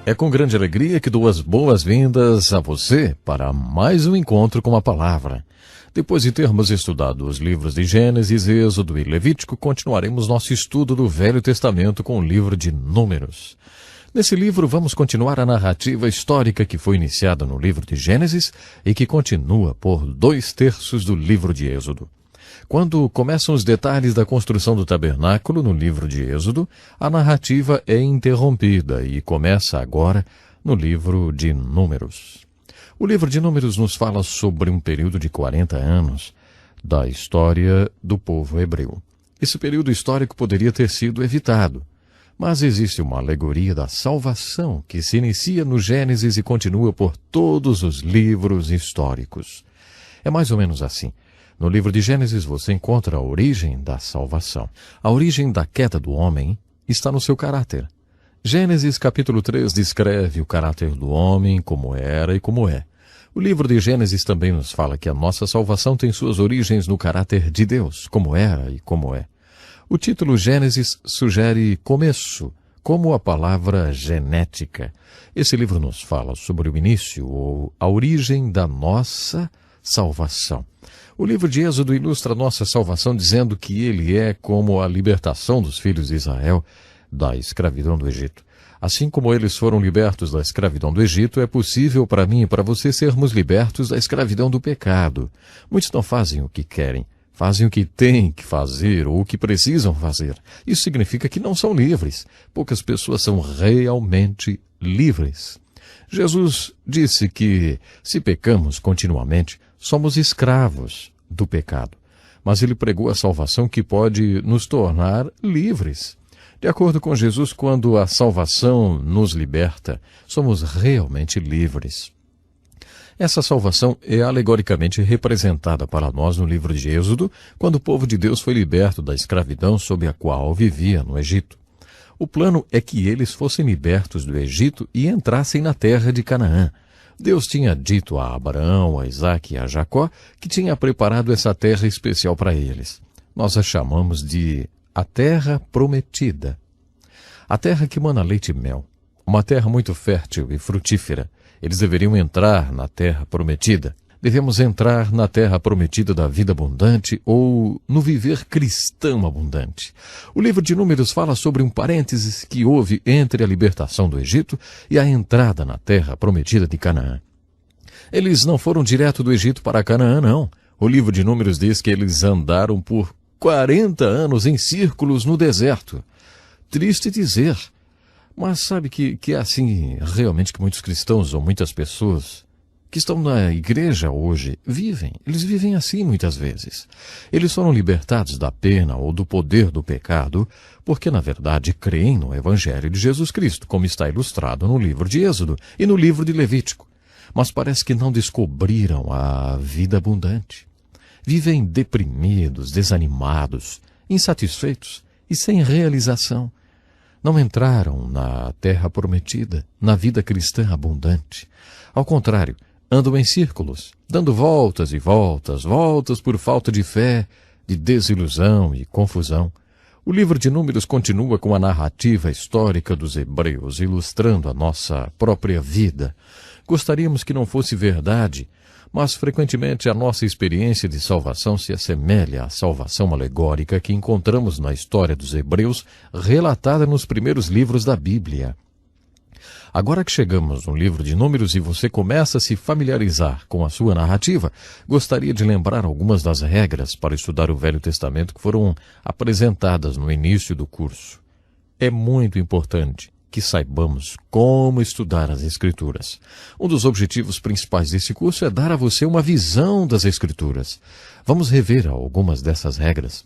É com grande alegria que dou as boas-vindas a você para mais um encontro com a palavra. Depois de termos estudado os livros de Gênesis, Êxodo e Levítico, continuaremos nosso estudo do Velho Testamento com o livro de Números. Nesse livro, vamos continuar a narrativa histórica que foi iniciada no livro de Gênesis e que continua por 2/3 do livro de Êxodo. Quando começam os detalhes da construção do tabernáculo no livro de Êxodo, a narrativa é interrompida e começa agora no livro de Números. O livro de Números nos fala sobre um período de 40 anos da história do povo hebreu. Esse período histórico poderia ter sido evitado, mas existe uma alegoria da salvação que se inicia no Gênesis e continua por todos os livros históricos. É mais ou menos assim. No livro de Gênesis você encontra a origem da salvação. A origem da queda do homem está no seu caráter. Gênesis capítulo 3 descreve o caráter do homem, como era e como é. O livro de Gênesis também nos fala que a nossa salvação tem suas origens no caráter de Deus, como era e como é. O título Gênesis sugere começo, como a palavra genética. Esse livro nos fala sobre o início ou a origem da nossa salvação. O livro de Êxodo ilustra a nossa salvação dizendo que ele é como a libertação dos filhos de Israel da escravidão do Egito. Assim como eles foram libertos da escravidão do Egito, é possível para mim e para você sermos libertos da escravidão do pecado. Muitos não fazem o que querem, fazem o que têm que fazer ou o que precisam fazer. Isso significa que não são livres. Poucas pessoas são realmente livres. Jesus disse que, se pecamos continuamente, somos escravos do pecado. Mas ele pregou a salvação que pode nos tornar livres. De acordo com Jesus, quando a salvação nos liberta, somos realmente livres. Essa salvação é alegoricamente representada para nós no livro de Êxodo, quando o povo de Deus foi liberto da escravidão sob a qual vivia no Egito. O plano é que eles fossem libertos do Egito e entrassem na terra de Canaã. Deus tinha dito a Abraão, a Isaque e a Jacó que tinha preparado essa terra especial para eles. Nós a chamamos de a terra prometida. A terra que mana leite e mel. Uma terra muito fértil e frutífera. Eles deveriam entrar na terra prometida. Devemos entrar na terra prometida da vida abundante ou no viver cristão abundante. O livro de Números fala sobre um parênteses que houve entre a libertação do Egito e a entrada na terra prometida de Canaã. Eles não foram direto do Egito para Canaã, não. O livro de Números diz que eles andaram por 40 anos em círculos no deserto. Triste dizer, mas sabe que é assim realmente que muitos cristãos ou muitas pessoas que estão na igreja hoje vivem. Eles vivem assim muitas vezes. Eles foram libertados da pena ou do poder do pecado porque, na verdade, creem no Evangelho de Jesus Cristo, como está ilustrado no livro de Êxodo e no livro de Levítico. Mas parece que não descobriram a vida abundante. Vivem deprimidos, desanimados, insatisfeitos e sem realização. Não entraram na terra prometida, na vida cristã abundante. Ao contrário, andam em círculos, dando voltas e voltas, voltas por falta de fé, de desilusão e confusão. O livro de Números continua com a narrativa histórica dos hebreus, ilustrando a nossa própria vida. Gostaríamos que não fosse verdade, mas frequentemente a nossa experiência de salvação se assemelha à salvação alegórica que encontramos na história dos hebreus, relatada nos primeiros livros da Bíblia. Agora que chegamos no livro de Números e você começa a se familiarizar com a sua narrativa, gostaria de lembrar algumas das regras para estudar o Velho Testamento que foram apresentadas no início do curso. É muito importante que saibamos como estudar as Escrituras. Um dos objetivos principais desse curso é dar a você uma visão das Escrituras. Vamos rever algumas dessas regras.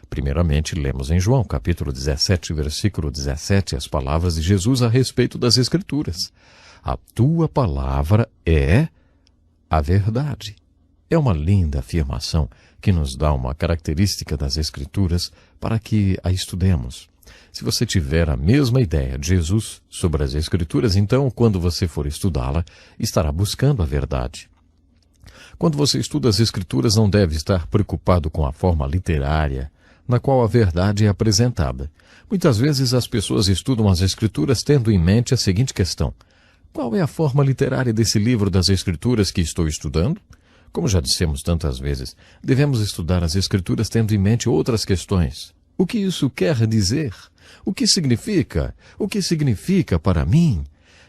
Primeiramente, lemos em João, capítulo 17, versículo 17, as palavras de Jesus a respeito das Escrituras. A tua palavra é a verdade. É uma linda afirmação que nos dá uma característica das Escrituras para que a estudemos. Se você tiver a mesma ideia de Jesus sobre as Escrituras, então, quando você for estudá-la, estará buscando a verdade. Quando você estuda as Escrituras, não deve estar preocupado com a forma literária, na qual a verdade é apresentada. Muitas vezes as pessoas estudam as Escrituras tendo em mente a seguinte questão: qual é a forma literária desse livro das Escrituras que estou estudando? Como já dissemos tantas vezes, devemos estudar as Escrituras tendo em mente outras questões. O que isso quer dizer? O que significa? O que significa para mim?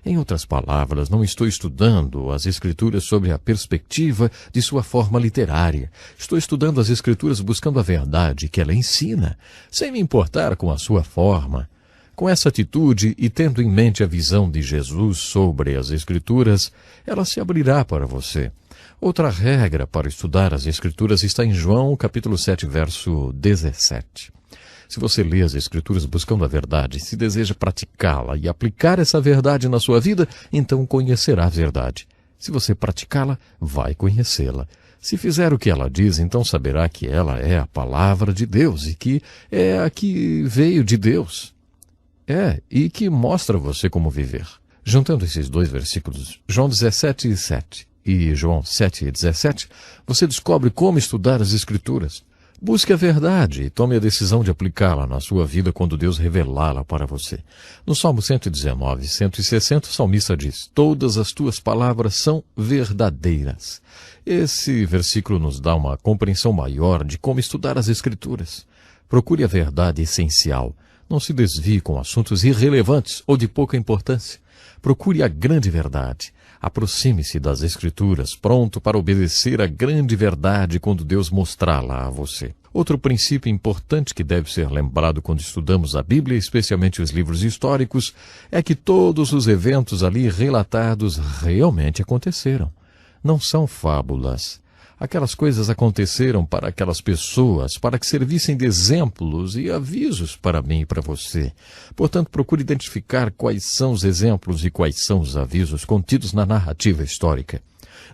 Em outras palavras, não estou estudando as Escrituras sob a perspectiva de sua forma literária. Estou estudando as Escrituras buscando a verdade que ela ensina, sem me importar com a sua forma. Com essa atitude e tendo em mente a visão de Jesus sobre as Escrituras, ela se abrirá para você. Outra regra para estudar as Escrituras está em João, capítulo 7, verso 17. Se você lê as Escrituras buscando a verdade, se deseja praticá-la e aplicar essa verdade na sua vida, então conhecerá a verdade. Se você praticá-la, vai conhecê-la. Se fizer o que ela diz, então saberá que ela é a palavra de Deus e que é a que veio de Deus. E que mostra você como viver. Juntando esses dois versículos, João 17, 7 e João 7, 17, você descobre como estudar as Escrituras. Busque a verdade e tome a decisão de aplicá-la na sua vida quando Deus revelá-la para você. No Salmo 119, 160, o salmista diz: todas as tuas palavras são verdadeiras. Esse versículo nos dá uma compreensão maior de como estudar as Escrituras. Procure a verdade essencial. Não se desvie com assuntos irrelevantes ou de pouca importância. Procure a grande verdade. Aproxime-se das Escrituras, pronto para obedecer a grande verdade quando Deus mostrá-la a você. Outro princípio importante que deve ser lembrado quando estudamos a Bíblia, especialmente os livros históricos, é que todos os eventos ali relatados realmente aconteceram. Não são fábulas. Aquelas coisas aconteceram para aquelas pessoas, para que servissem de exemplos e avisos para mim e para você. Portanto, procure identificar quais são os exemplos e quais são os avisos contidos na narrativa histórica.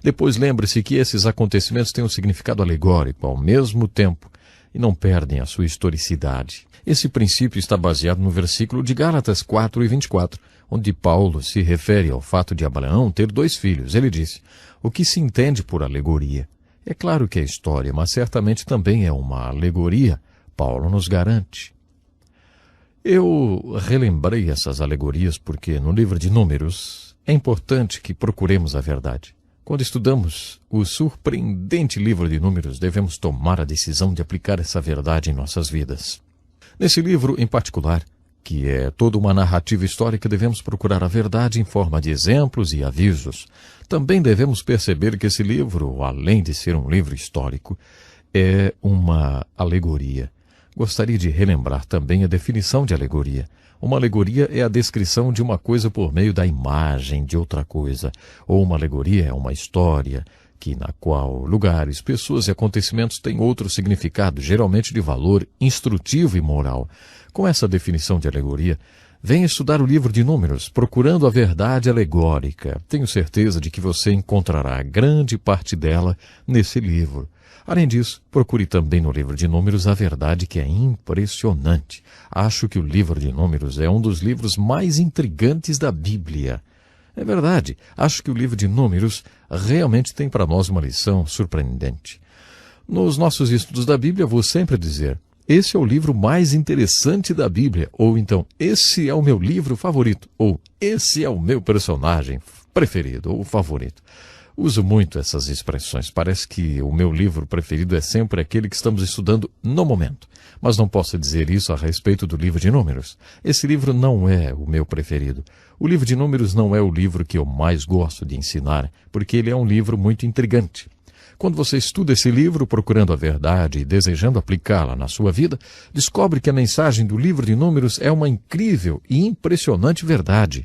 Depois lembre-se que esses acontecimentos têm um significado alegórico ao mesmo tempo e não perdem a sua historicidade. Esse princípio está baseado no versículo de Gálatas 4 e 24, onde Paulo se refere ao fato de Abraão ter 2 filhos. Ele disse: o que se entende por alegoria? É claro que é história, mas certamente também é uma alegoria. Paulo nos garante. Eu relembrei essas alegorias porque no livro de Números é importante que procuremos a verdade. Quando estudamos o surpreendente livro de Números, devemos tomar a decisão de aplicar essa verdade em nossas vidas. Nesse livro em particular, que é toda uma narrativa histórica, devemos procurar a verdade em forma de exemplos e avisos. Também devemos perceber que esse livro, além de ser um livro histórico, é uma alegoria. Gostaria de relembrar também a definição de alegoria. Uma alegoria é a descrição de uma coisa por meio da imagem de outra coisa. Ou uma alegoria é uma história na qual lugares, pessoas e acontecimentos têm outro significado, geralmente de valor instrutivo e moral. Com essa definição de alegoria, venha estudar o livro de Números, procurando a verdade alegórica. Tenho certeza de que você encontrará grande parte dela nesse livro. Além disso, procure também no livro de Números a verdade que é impressionante. Acho que o livro de Números é um dos livros mais intrigantes da Bíblia. É verdade, acho que o livro de Números realmente tem para nós uma lição surpreendente. Nos nossos estudos da Bíblia, vou sempre dizer: esse é o livro mais interessante da Bíblia, ou então, esse é o meu livro favorito, ou esse é o meu personagem preferido, ou favorito. Uso muito essas expressões. Parece que o meu livro preferido é sempre aquele que estamos estudando no momento. Mas não posso dizer isso a respeito do livro de Números. Esse livro não é o meu preferido. O livro de Números não é o livro que eu mais gosto de ensinar, porque ele é um livro muito intrigante. Quando você estuda esse livro procurando a verdade e desejando aplicá-la na sua vida, descobre que a mensagem do livro de Números é uma incrível e impressionante verdade.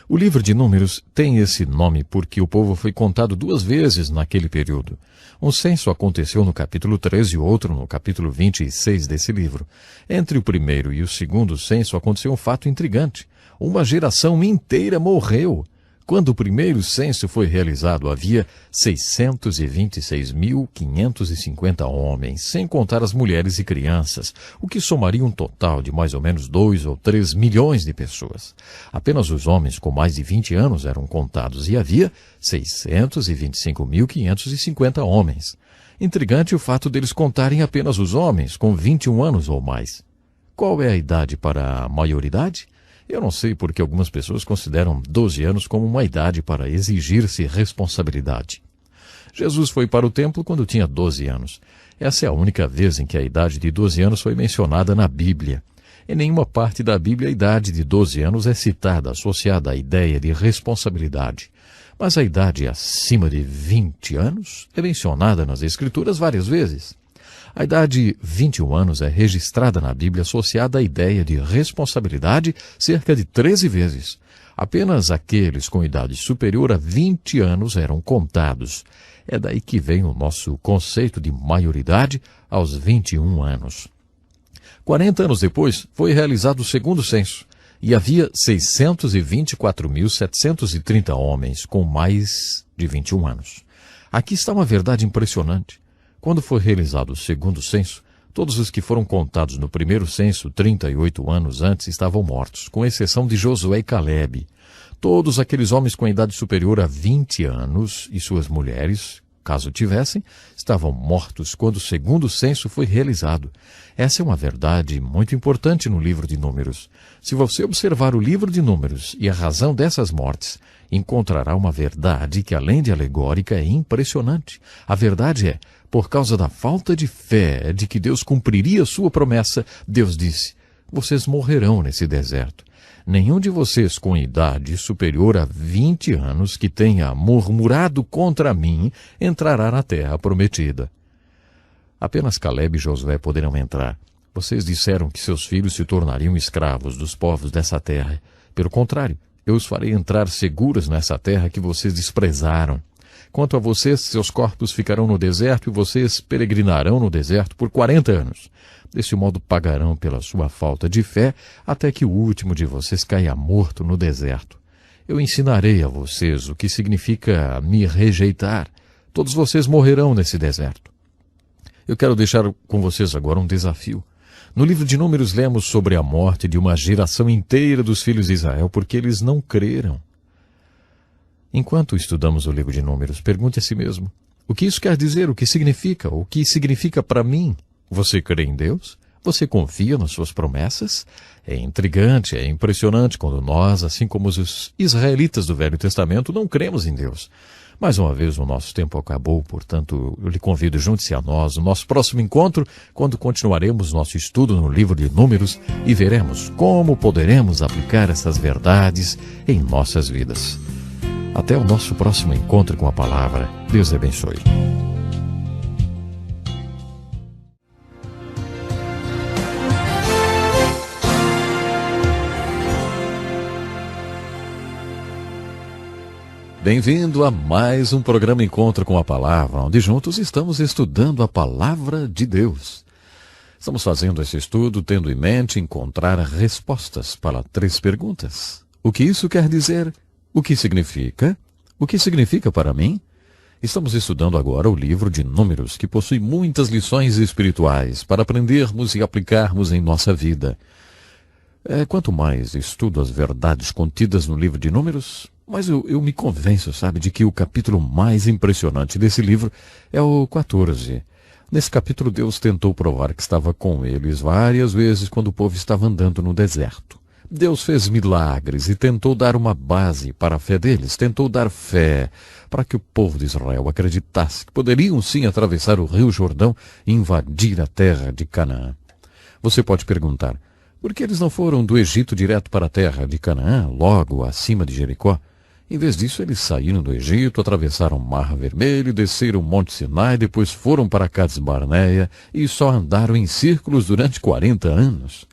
O livro de Números tem esse nome porque o povo foi contado 2 vezes naquele período. Um censo aconteceu no capítulo 13 e outro no capítulo 26 desse livro. Entre o primeiro e o segundo censo aconteceu um fato intrigante. Uma geração inteira morreu. Quando o primeiro censo foi realizado, havia 626.550 homens, sem contar as mulheres e crianças, o que somaria um total de mais ou menos 2 ou 3 milhões de pessoas. Apenas os homens com mais de 20 anos eram contados e havia 625.550 homens. Intrigante o fato deles contarem apenas os homens, com 21 anos ou mais. Qual é a idade para a maioridade? Eu não sei porque algumas pessoas consideram 12 anos como uma idade para exigir-se responsabilidade. Jesus foi para o templo quando tinha 12 anos. Essa é a única vez em que a idade de 12 anos foi mencionada na Bíblia. Em nenhuma parte da Bíblia a idade de 12 anos é citada, associada à ideia de responsabilidade. Mas a idade acima de 20 anos é mencionada nas Escrituras várias vezes. A idade 21 anos é registrada na Bíblia associada à ideia de responsabilidade cerca de 13 vezes. Apenas aqueles com idade superior a 20 anos eram contados. É daí que vem o nosso conceito de maioridade aos 21 anos. 40 anos depois, foi realizado o segundo censo, e havia 624.730 homens com mais de 21 anos. Aqui está uma verdade impressionante. Quando foi realizado o segundo censo, todos os que foram contados no primeiro censo, 38 anos antes, estavam mortos, com exceção de Josué e Calebe. Todos aqueles homens com idade superior a 20 anos e suas mulheres, caso tivessem, estavam mortos quando o segundo censo foi realizado. Essa é uma verdade muito importante no livro de Números. Se você observar o livro de Números e a razão dessas mortes, encontrará uma verdade que, além de alegórica, é impressionante. A verdade é, por causa da falta de fé de que Deus cumpriria sua promessa, Deus disse: vocês morrerão nesse deserto. Nenhum de vocês com idade superior a 20 anos que tenha murmurado contra mim entrará na terra prometida. Apenas Calebe e Josué poderão entrar. Vocês disseram que seus filhos se tornariam escravos dos povos dessa terra. Pelo contrário, eu os farei entrar seguros nessa terra que vocês desprezaram. Quanto a vocês, seus corpos ficarão no deserto e vocês peregrinarão no deserto por 40 anos. Desse modo pagarão pela sua falta de fé até que o último de vocês caia morto no deserto. Eu ensinarei a vocês o que significa me rejeitar. Todos vocês morrerão nesse deserto. Eu quero deixar com vocês agora um desafio. No livro de Números lemos sobre a morte de uma geração inteira dos filhos de Israel porque eles não creram. Enquanto estudamos o livro de Números, pergunte a si mesmo: o que isso quer dizer? O que significa? O que significa para mim? Você crê em Deus? Você confia nas suas promessas? É intrigante, é impressionante quando nós, assim como os israelitas do Velho Testamento, não cremos em Deus. Mais uma vez o nosso tempo acabou, portanto eu lhe convido, junte-se a nós no nosso próximo encontro, quando continuaremos nosso estudo no livro de Números e veremos como poderemos aplicar essas verdades em nossas vidas. Até o nosso próximo encontro com a palavra. Deus abençoe. Bem-vindo a mais um programa Encontro com a Palavra, onde juntos estamos estudando a Palavra de Deus. Estamos fazendo esse estudo tendo em mente encontrar respostas para 3 perguntas. O que isso quer dizer? O que significa? O que significa para mim? Estamos estudando agora o livro de Números, que possui muitas lições espirituais para aprendermos e aplicarmos em nossa vida. Quanto mais estudo as verdades contidas no livro de Números, mas eu me convenço, sabe, de que o capítulo mais impressionante desse livro é o 14. Nesse capítulo, Deus tentou provar que estava com eles várias vezes quando o povo estava andando no deserto. Deus fez milagres e tentou dar uma base para a fé deles, tentou dar fé para que o povo de Israel acreditasse que poderiam sim atravessar o rio Jordão e invadir a terra de Canaã. Você pode perguntar, por que eles não foram do Egito direto para a terra de Canaã, logo acima de Jericó? Em vez disso, eles saíram do Egito, atravessaram o Mar Vermelho, desceram o Monte Sinai, depois foram para Cades Barneia e só andaram em círculos durante 40 anos.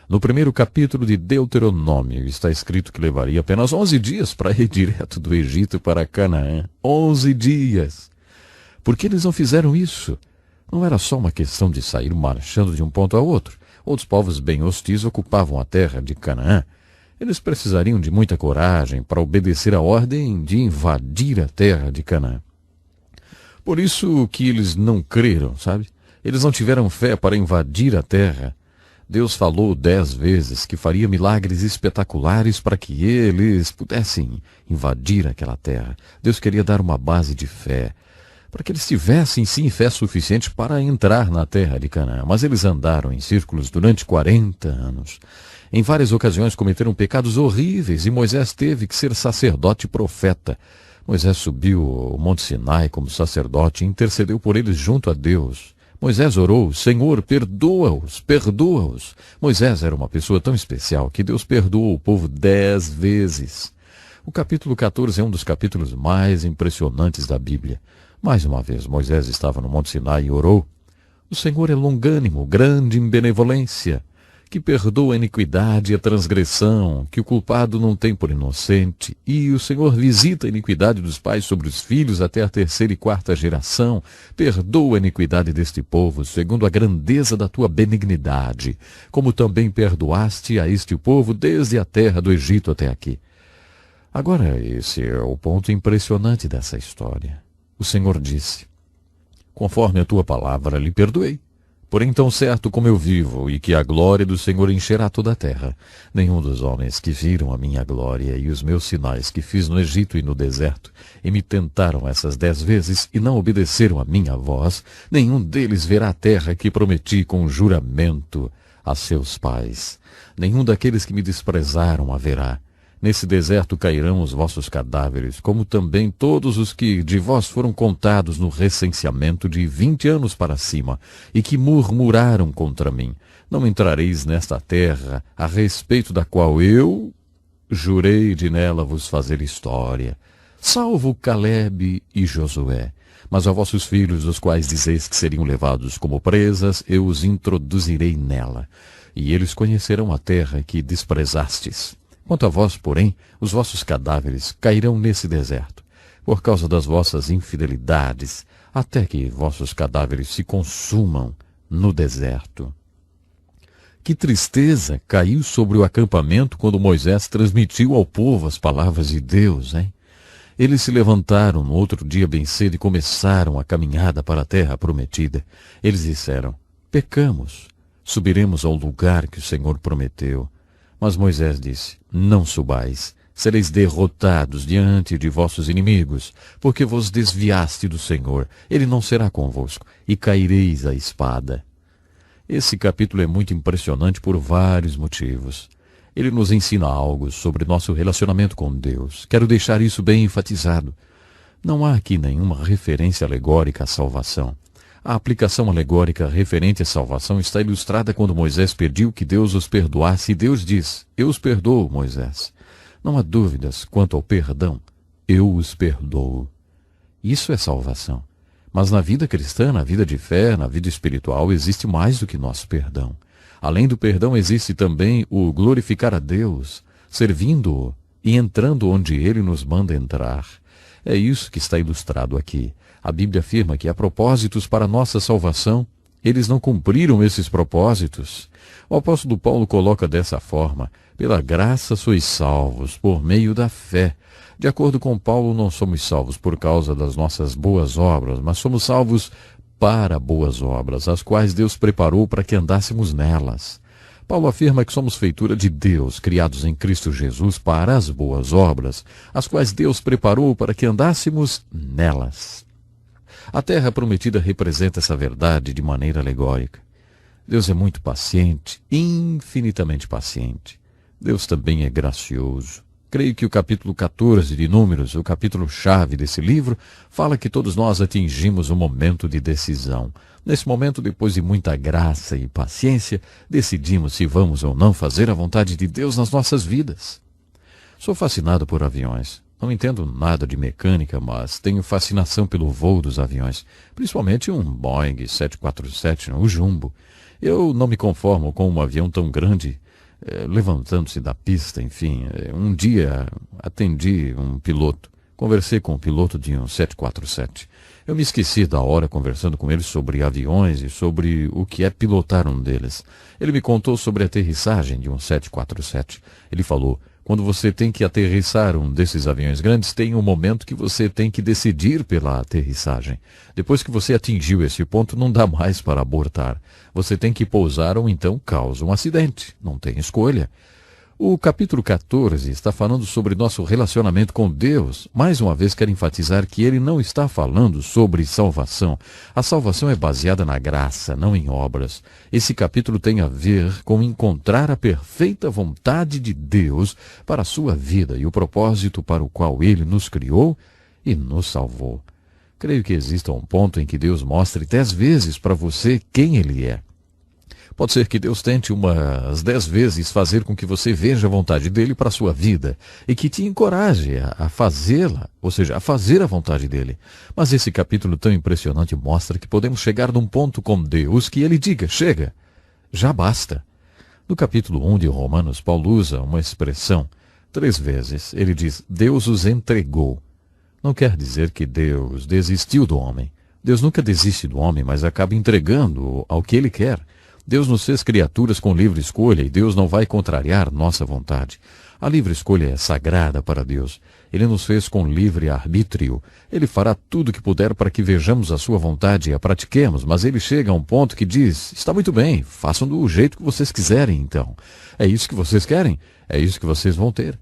No primeiro capítulo de Deuteronômio está escrito que levaria apenas 11 dias para ir direto do Egito para Canaã. 11 dias! Por que eles não fizeram isso? Não era só uma questão de sair marchando de um ponto a outro. Outros povos bem hostis ocupavam a terra de Canaã. Eles precisariam de muita coragem para obedecer a ordem de invadir a terra de Canaã. Por isso que eles não creram, sabe? Eles não tiveram fé para invadir a terra. Deus falou 10 vezes que faria milagres espetaculares para que eles pudessem invadir aquela terra. Deus queria dar uma base de fé. para que eles tivessem sim fé suficiente para entrar na terra de Canaã. Mas eles andaram em círculos durante 40 anos. Em várias ocasiões cometeram pecados horríveis e Moisés teve que ser sacerdote e profeta. Moisés subiu o Monte Sinai como sacerdote e intercedeu por eles junto a Deus. Moisés orou: Senhor, perdoa-os, perdoa-os. Moisés era uma pessoa tão especial que Deus perdoou o povo 10 vezes. O capítulo 14 é um dos capítulos mais impressionantes da Bíblia. Mais uma vez, Moisés estava no Monte Sinai e orou: O Senhor é longânimo, grande em benevolência, que perdoa a iniquidade e a transgressão, que o culpado não tem por inocente, e o Senhor visita a iniquidade dos pais sobre os filhos até a 3ª e 4ª geração. Perdoa a iniquidade deste povo, segundo a grandeza da tua benignidade, como também perdoaste a este povo desde a terra do Egito até aqui. Agora, esse é o ponto impressionante dessa história. O Senhor disse: Conforme a tua palavra lhe perdoei. Porém, tão certo como eu vivo, e que a glória do Senhor encherá toda a terra, nenhum dos homens que viram a minha glória e os meus sinais que fiz no Egito e no deserto, e me tentaram essas 10 vezes e não obedeceram a minha voz, nenhum deles verá a terra que prometi com juramento a seus pais. Nenhum daqueles que me desprezaram a verá. Nesse deserto cairão os vossos cadáveres, como também todos os que de vós foram contados no recenseamento de 20 anos para cima, e que murmuraram contra mim. Não entrareis nesta terra, a respeito da qual eu jurei de nela vos fazer história, salvo Calebe e Josué. Mas a vossos filhos, os quais dizeis que seriam levados como presas, eu os introduzirei nela, e eles conhecerão a terra que desprezastes. Quanto a vós, porém, os vossos cadáveres cairão nesse deserto, por causa das vossas infidelidades, até que vossos cadáveres se consumam no deserto. Que tristeza caiu sobre o acampamento quando Moisés transmitiu ao povo as palavras de Deus, hein? Eles se levantaram no outro dia bem cedo e começaram a caminhada para a terra prometida. Eles disseram: Pecamos, subiremos ao lugar que o Senhor prometeu. Mas Moisés disse: Não subais, sereis derrotados diante de vossos inimigos, porque vos desviaste do Senhor, ele não será convosco, e caireis à espada. Esse capítulo é muito impressionante por vários motivos. Ele nos ensina algo sobre nosso relacionamento com Deus. Quero deixar isso bem enfatizado. Não há aqui nenhuma referência alegórica à salvação. A aplicação alegórica referente à salvação está ilustrada quando Moisés pediu que Deus os perdoasse, e Deus diz: Eu os perdoo, Moisés. Não há dúvidas quanto ao perdão. Eu os perdoo. Isso é salvação. Mas na vida cristã, na vida de fé, na vida espiritual, existe mais do que nosso perdão. Além do perdão, existe também o glorificar a Deus, servindo-o e entrando onde Ele nos manda entrar. É isso que está ilustrado aqui. A Bíblia afirma que há propósitos para a nossa salvação. Eles não cumpriram esses propósitos. O apóstolo Paulo coloca dessa forma: pela graça sois salvos, por meio da fé. De acordo com Paulo, não somos salvos por causa das nossas boas obras, mas somos salvos para boas obras, as quais Deus preparou para que andássemos nelas. Paulo afirma que somos feitura de Deus, criados em Cristo Jesus para as boas obras, as quais Deus preparou para que andássemos nelas. A terra prometida representa essa verdade de maneira alegórica. Deus é muito paciente, infinitamente paciente. Deus também é gracioso. Creio que o capítulo 14 de Números, o capítulo-chave desse livro, fala que todos nós atingimos um momento de decisão. Nesse momento, depois de muita graça e paciência, decidimos se vamos ou não fazer a vontade de Deus nas nossas vidas. Sou fascinado por aviões. Não entendo nada de mecânica, mas tenho fascinação pelo voo dos aviões, principalmente um Boeing 747, o Jumbo. Eu não me conformo com um avião tão grande, levantando-se da pista, enfim. Um dia atendi um piloto, conversei com o piloto de um 747. Eu me esqueci da hora conversando com ele sobre aviões e sobre o que é pilotar um deles. Ele me contou sobre a aterrissagem de um 747. Ele falou: quando você tem que aterrissar um desses aviões grandes, tem um momento que você tem que decidir pela aterrissagem. Depois que você atingiu esse ponto, não dá mais para abortar. Você tem que pousar ou então causa um acidente. Não tem escolha. O capítulo 14 está falando sobre nosso relacionamento com Deus. Mais uma vez quero enfatizar que ele não está falando sobre salvação. A salvação é baseada na graça, não em obras. Esse capítulo tem a ver com encontrar a perfeita vontade de Deus para a sua vida e o propósito para o qual ele nos criou e nos salvou. Creio que exista um ponto em que Deus mostre 10 vezes para você quem ele é. Pode ser que Deus tente umas 10 vezes fazer com que você veja a vontade dele para a sua vida e que te encoraje a fazê-la, ou seja, a fazer a vontade dele. Mas esse capítulo tão impressionante mostra que podemos chegar num ponto com Deus que ele diga, chega, já basta. No capítulo 1 de Romanos, Paulo usa uma expressão 3 vezes. Ele diz, Deus os entregou. Não quer dizer que Deus desistiu do homem. Deus nunca desiste do homem, mas acaba entregando ao que ele quer. Deus nos fez criaturas com livre escolha e Deus não vai contrariar nossa vontade. A livre escolha é sagrada para Deus. Ele nos fez com livre arbítrio. Ele fará tudo o que puder para que vejamos a sua vontade e a pratiquemos, mas ele chega a um ponto que diz, está muito bem, façam do jeito que vocês quiserem então. É isso que vocês querem? É isso que vocês vão ter.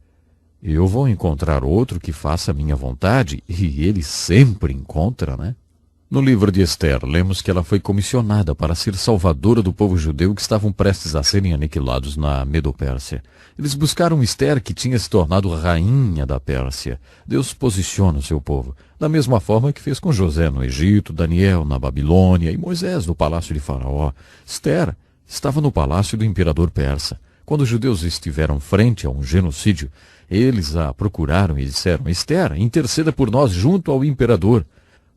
Eu vou encontrar outro que faça a minha vontade, e ele sempre encontra, né? No livro de Esther, lemos que ela foi comissionada para ser salvadora do povo judeu que estavam prestes a serem aniquilados na Medo-Pérsia. Eles buscaram Esther, que tinha se tornado rainha da Pérsia. Deus posiciona o seu povo, da mesma forma que fez com José no Egito, Daniel na Babilônia e Moisés no palácio de Faraó. Esther estava no palácio do imperador persa. Quando os judeus estiveram frente a um genocídio, eles a procuraram e disseram, Esther, interceda por nós junto ao imperador.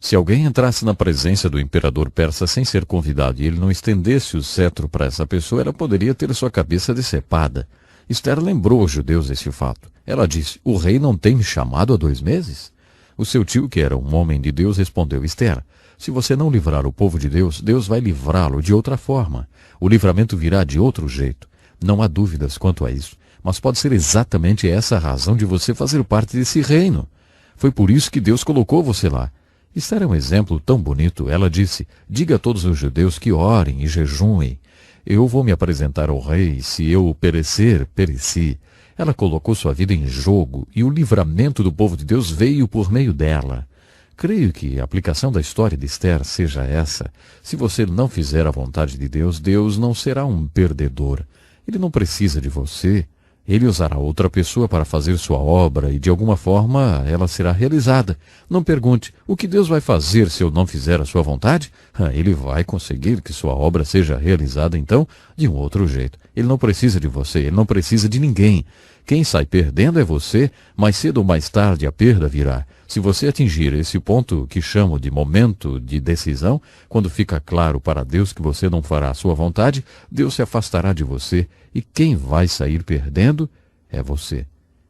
Se alguém entrasse na presença do imperador persa sem ser convidado e ele não estendesse o cetro para essa pessoa, ela poderia ter sua cabeça decepada. Esther lembrou aos judeus esse fato. Ela disse, o rei não tem me chamado há 2 meses? O seu tio, que era um homem de Deus, respondeu, Esther, se você não livrar o povo de Deus, Deus vai livrá-lo de outra forma. O livramento virá de outro jeito. Não há dúvidas quanto a isso. Mas pode ser exatamente essa a razão de você fazer parte desse reino. Foi por isso que Deus colocou você lá. Esther é um exemplo tão bonito. Ela disse, diga a todos os judeus que orem e jejuem. Eu vou me apresentar ao rei, se eu perecer, pereci. Ela colocou sua vida em jogo e o livramento do povo de Deus veio por meio dela. Creio que a aplicação da história de Esther seja essa. Se você não fizer a vontade de Deus, Deus não será um perdedor. Ele não precisa de você. Ele usará outra pessoa para fazer sua obra e, de alguma forma, ela será realizada. Não pergunte, o que Deus vai fazer se eu não fizer a sua vontade? Ele vai conseguir que sua obra seja realizada, então, de um outro jeito. Ele não precisa de você, ele não precisa de ninguém. Quem sai perdendo é você, mais cedo ou mais tarde a perda virá. Se você atingir esse ponto que chamo de momento de decisão, quando fica claro para Deus que você não fará a sua vontade, Deus se afastará de você e quem vai sair perdendo é você.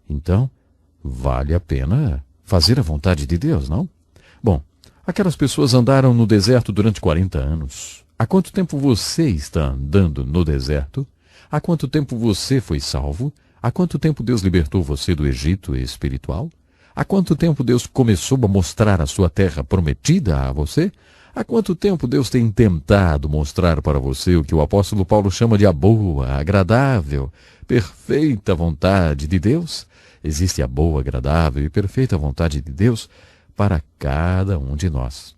Então, vale a pena fazer a vontade de Deus, não? Bom, aquelas pessoas andaram no deserto durante 40 anos. Há quanto tempo você está andando no deserto? Há quanto tempo você foi salvo? Há quanto tempo Deus libertou você do Egito espiritual? Há quanto tempo Deus começou a mostrar a sua terra prometida a você? Há quanto tempo Deus tem tentado mostrar para você o que o apóstolo Paulo chama de a boa, agradável, perfeita vontade de Deus? Existe a boa, agradável e perfeita vontade de Deus para cada um de nós.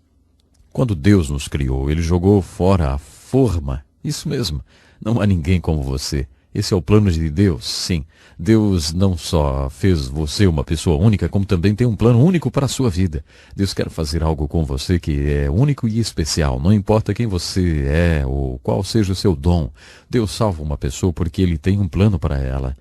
Quando Deus nos criou, Ele jogou fora a forma. Isso mesmo, não há ninguém como você. Esse é o plano de Deus, sim. Deus não só fez você uma pessoa única, como também tem um plano único para a sua vida. Deus quer fazer algo com você que é único e especial. Não importa quem você é ou qual seja o seu dom. Deus salva uma pessoa porque Ele tem um plano para ela.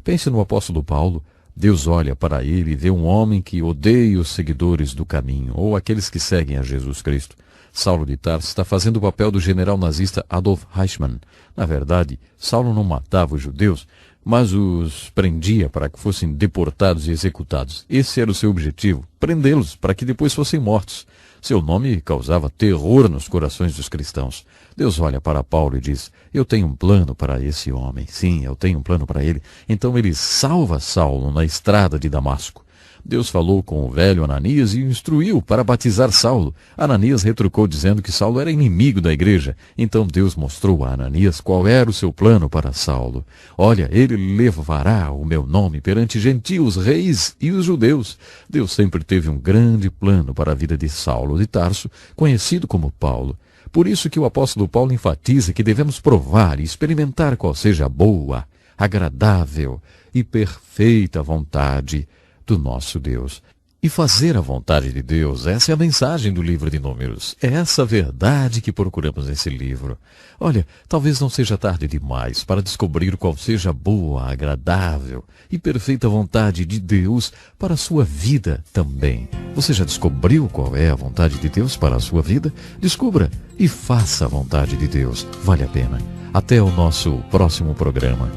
Pense no apóstolo Paulo. Deus olha para ele e vê um homem que odeia os seguidores do caminho, ou aqueles que seguem a Jesus Cristo. Saulo de Tarso está fazendo o papel do general nazista Adolf Eichmann. Na verdade, Saulo não matava os judeus, mas os prendia para que fossem deportados e executados. Esse era o seu objetivo, prendê-los para que depois fossem mortos. Seu nome causava terror nos corações dos cristãos. Deus olha para Paulo e diz, eu tenho um plano para esse homem. Sim, eu tenho um plano para ele. Então ele salva Saulo na estrada de Damasco. Deus falou com o velho Ananias e o instruiu para batizar Saulo. Ananias retrucou dizendo que Saulo era inimigo da igreja. Então Deus mostrou a Ananias qual era o seu plano para Saulo. Olha, ele levará o meu nome perante gentios, reis e os judeus. Deus sempre teve um grande plano para a vida de Saulo de Tarso, conhecido como Paulo. Por isso que o apóstolo Paulo enfatiza que devemos provar e experimentar qual seja a boa, agradável e perfeita vontade do nosso Deus. E fazer a vontade de Deus, essa é a mensagem do livro de Números. É essa verdade que procuramos nesse livro. Olha, talvez não seja tarde demais para descobrir qual seja a boa, agradável e perfeita vontade de Deus para a sua vida também. Você já descobriu qual é a vontade de Deus para a sua vida? Descubra e faça a vontade de Deus. Vale a pena. Até o nosso próximo programa.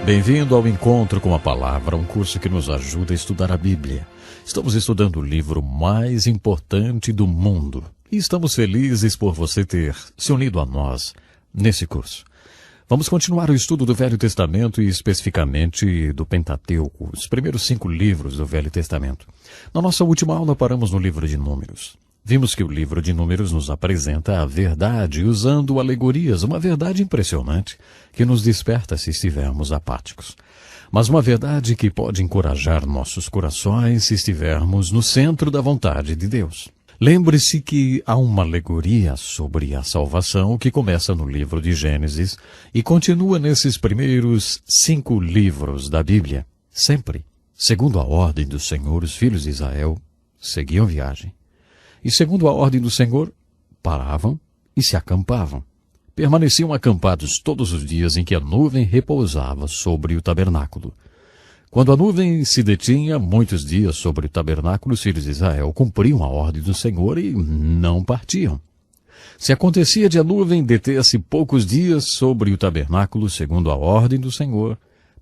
Bem-vindo ao Encontro com a Palavra, um curso que nos ajuda a estudar a Bíblia. Estamos estudando o livro mais importante do mundo e estamos felizes por você ter se unido a nós nesse curso. Vamos continuar o estudo do Velho Testamento e especificamente do Pentateuco, os primeiros 5 livros do Velho Testamento. Na nossa última aula paramos no livro de Números. Vimos que o livro de Números nos apresenta a verdade usando alegorias, uma verdade impressionante que nos desperta se estivermos apáticos. Mas uma verdade que pode encorajar nossos corações se estivermos no centro da vontade de Deus. Lembre-se que há uma alegoria sobre a salvação que começa no livro de Gênesis e continua nesses primeiros 5 livros da Bíblia. Sempre, segundo a ordem do Senhor, os filhos de Israel seguiam viagem. E segundo a ordem do Senhor, paravam e se acampavam. Permaneciam acampados todos os dias em que a nuvem repousava sobre o tabernáculo. Quando a nuvem se detinha muitos dias sobre o tabernáculo, os filhos de Israel cumpriam a ordem do Senhor e não partiam. Se acontecia de a nuvem deter-se poucos dias sobre o tabernáculo, segundo a ordem do Senhor,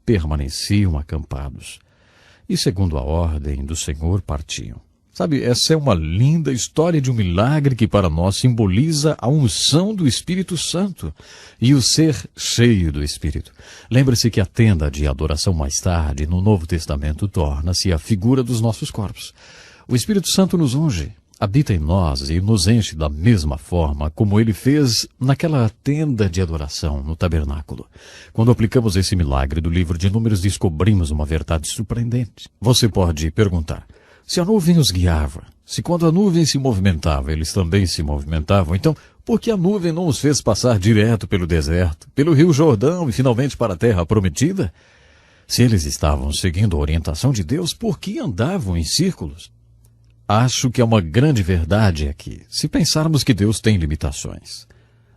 permaneciam acampados. E segundo a ordem do Senhor, partiam. Sabe, essa é uma linda história de um milagre que para nós simboliza a unção do Espírito Santo e o ser cheio do Espírito. Lembre-se que a tenda de adoração mais tarde, no Novo Testamento, torna-se a figura dos nossos corpos. O Espírito Santo nos unge, habita em nós e nos enche da mesma forma como ele fez naquela tenda de adoração no tabernáculo. Quando aplicamos esse milagre do livro de Números, descobrimos uma verdade surpreendente. Você pode perguntar: se a nuvem os guiava, se quando a nuvem se movimentava, eles também se movimentavam, então por que a nuvem não os fez passar direto pelo deserto, pelo rio Jordão e finalmente para a terra prometida? Se eles estavam seguindo a orientação de Deus, por que andavam em círculos? Acho que é uma grande verdade aqui, se pensarmos que Deus tem limitações.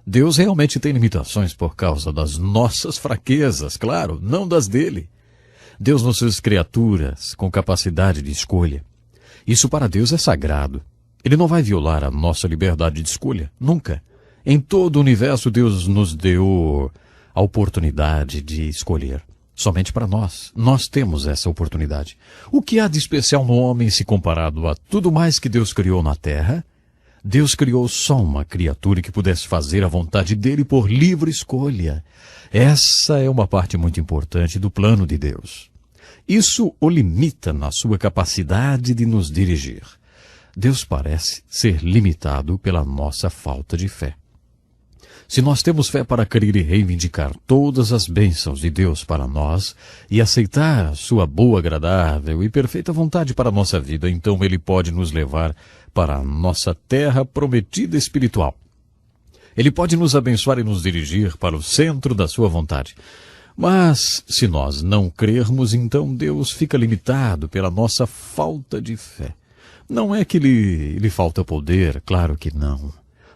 Deus realmente tem limitações por causa das nossas fraquezas, claro, não das dele. Deus nos fez criaturas com capacidade de escolha. Isso para Deus é sagrado. Ele não vai violar a nossa liberdade de escolha, nunca. Em todo o universo, Deus nos deu a oportunidade de escolher. Somente para nós. Nós temos essa oportunidade. O que há de especial no homem se comparado a tudo mais que Deus criou na terra? Deus criou só uma criatura que pudesse fazer a vontade dele por livre escolha. Essa é uma parte muito importante do plano de Deus. Isso o limita na sua capacidade de nos dirigir. Deus parece ser limitado pela nossa falta de fé. Se nós temos fé para crer e reivindicar todas as bênçãos de Deus para nós e aceitar a sua boa, agradável e perfeita vontade para a nossa vida, então Ele pode nos levar para a nossa terra prometida espiritual. Ele pode nos abençoar e nos dirigir para o centro da sua vontade. Mas, se nós não crermos, então Deus fica limitado pela nossa falta de fé. Não é que lhe falta poder, claro que não.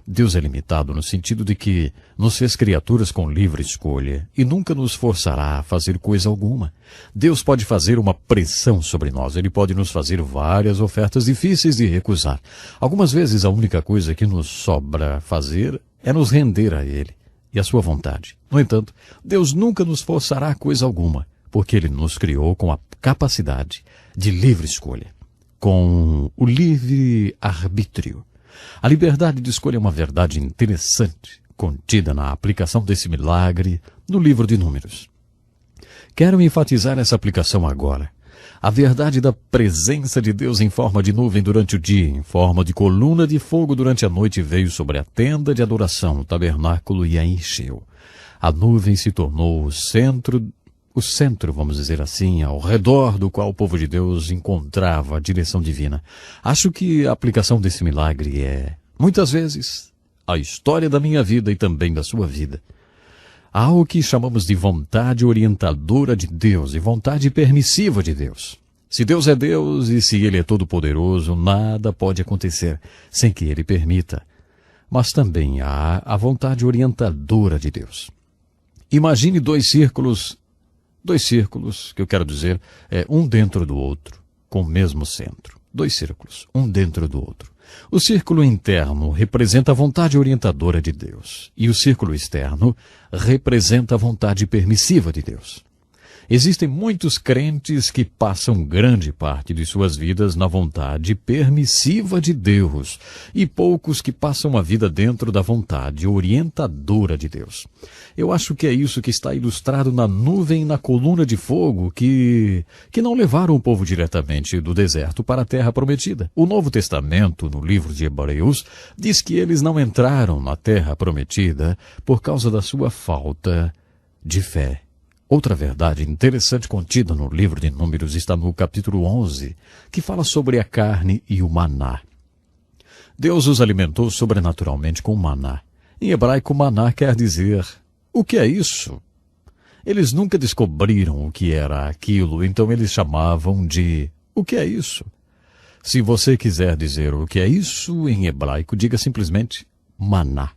Deus é limitado no sentido de que nos fez criaturas com livre escolha e nunca nos forçará a fazer coisa alguma. Deus pode fazer uma pressão sobre nós, Ele pode nos fazer várias ofertas difíceis de recusar. Algumas vezes a única coisa que nos sobra fazer é nos render a Ele e a sua vontade. No entanto, Deus nunca nos forçará a coisa alguma, porque Ele nos criou com a capacidade de livre escolha, com o livre arbítrio. A liberdade de escolha é uma verdade interessante, contida na aplicação desse milagre no livro de Números. Quero enfatizar essa aplicação agora. A verdade da presença de Deus em forma de nuvem durante o dia, em forma de coluna de fogo durante a noite, veio sobre a tenda de adoração, o tabernáculo, e a encheu. A nuvem se tornou o centro, vamos dizer assim, ao redor do qual o povo de Deus encontrava a direção divina. Acho que a aplicação desse milagre é, muitas vezes, a história da minha vida e também da sua vida. Há o que chamamos de vontade orientadora de Deus e vontade permissiva de Deus. Se Deus é Deus e se Ele é todo-poderoso, nada pode acontecer sem que Ele permita. Mas também há a vontade orientadora de Deus. Imagine dois círculos, que eu quero dizer, um dentro do outro, com o mesmo centro. Dois círculos, um dentro do outro. O círculo interno representa a vontade orientadora de Deus, e o círculo externo representa a vontade permissiva de Deus. Existem muitos crentes que passam grande parte de suas vidas na vontade permissiva de Deus, e poucos que passam a vida dentro da vontade orientadora de Deus. Eu acho que é isso que está ilustrado na nuvem e na coluna de fogo que não levaram o povo diretamente do deserto para a terra prometida. O Novo Testamento, no livro de Hebreus, diz que eles não entraram na terra prometida por causa da sua falta de fé. Outra verdade interessante contida no livro de Números está no capítulo 11, que fala sobre a carne e o maná. Deus os alimentou sobrenaturalmente com maná. Em hebraico, maná quer dizer, o que é isso? Eles nunca descobriram o que era aquilo, então eles chamavam de, o que é isso? Se você quiser dizer o que é isso em hebraico, diga simplesmente maná.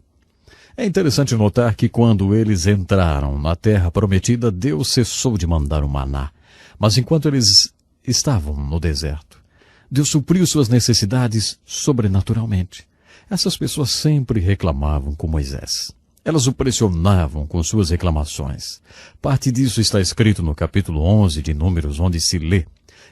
É interessante notar que quando eles entraram na terra prometida, Deus cessou de mandar o maná. Mas enquanto eles estavam no deserto, Deus supriu suas necessidades sobrenaturalmente. Essas pessoas sempre reclamavam com Moisés. Elas o pressionavam com suas reclamações. Parte disso está escrito no capítulo 11 de Números, onde se lê: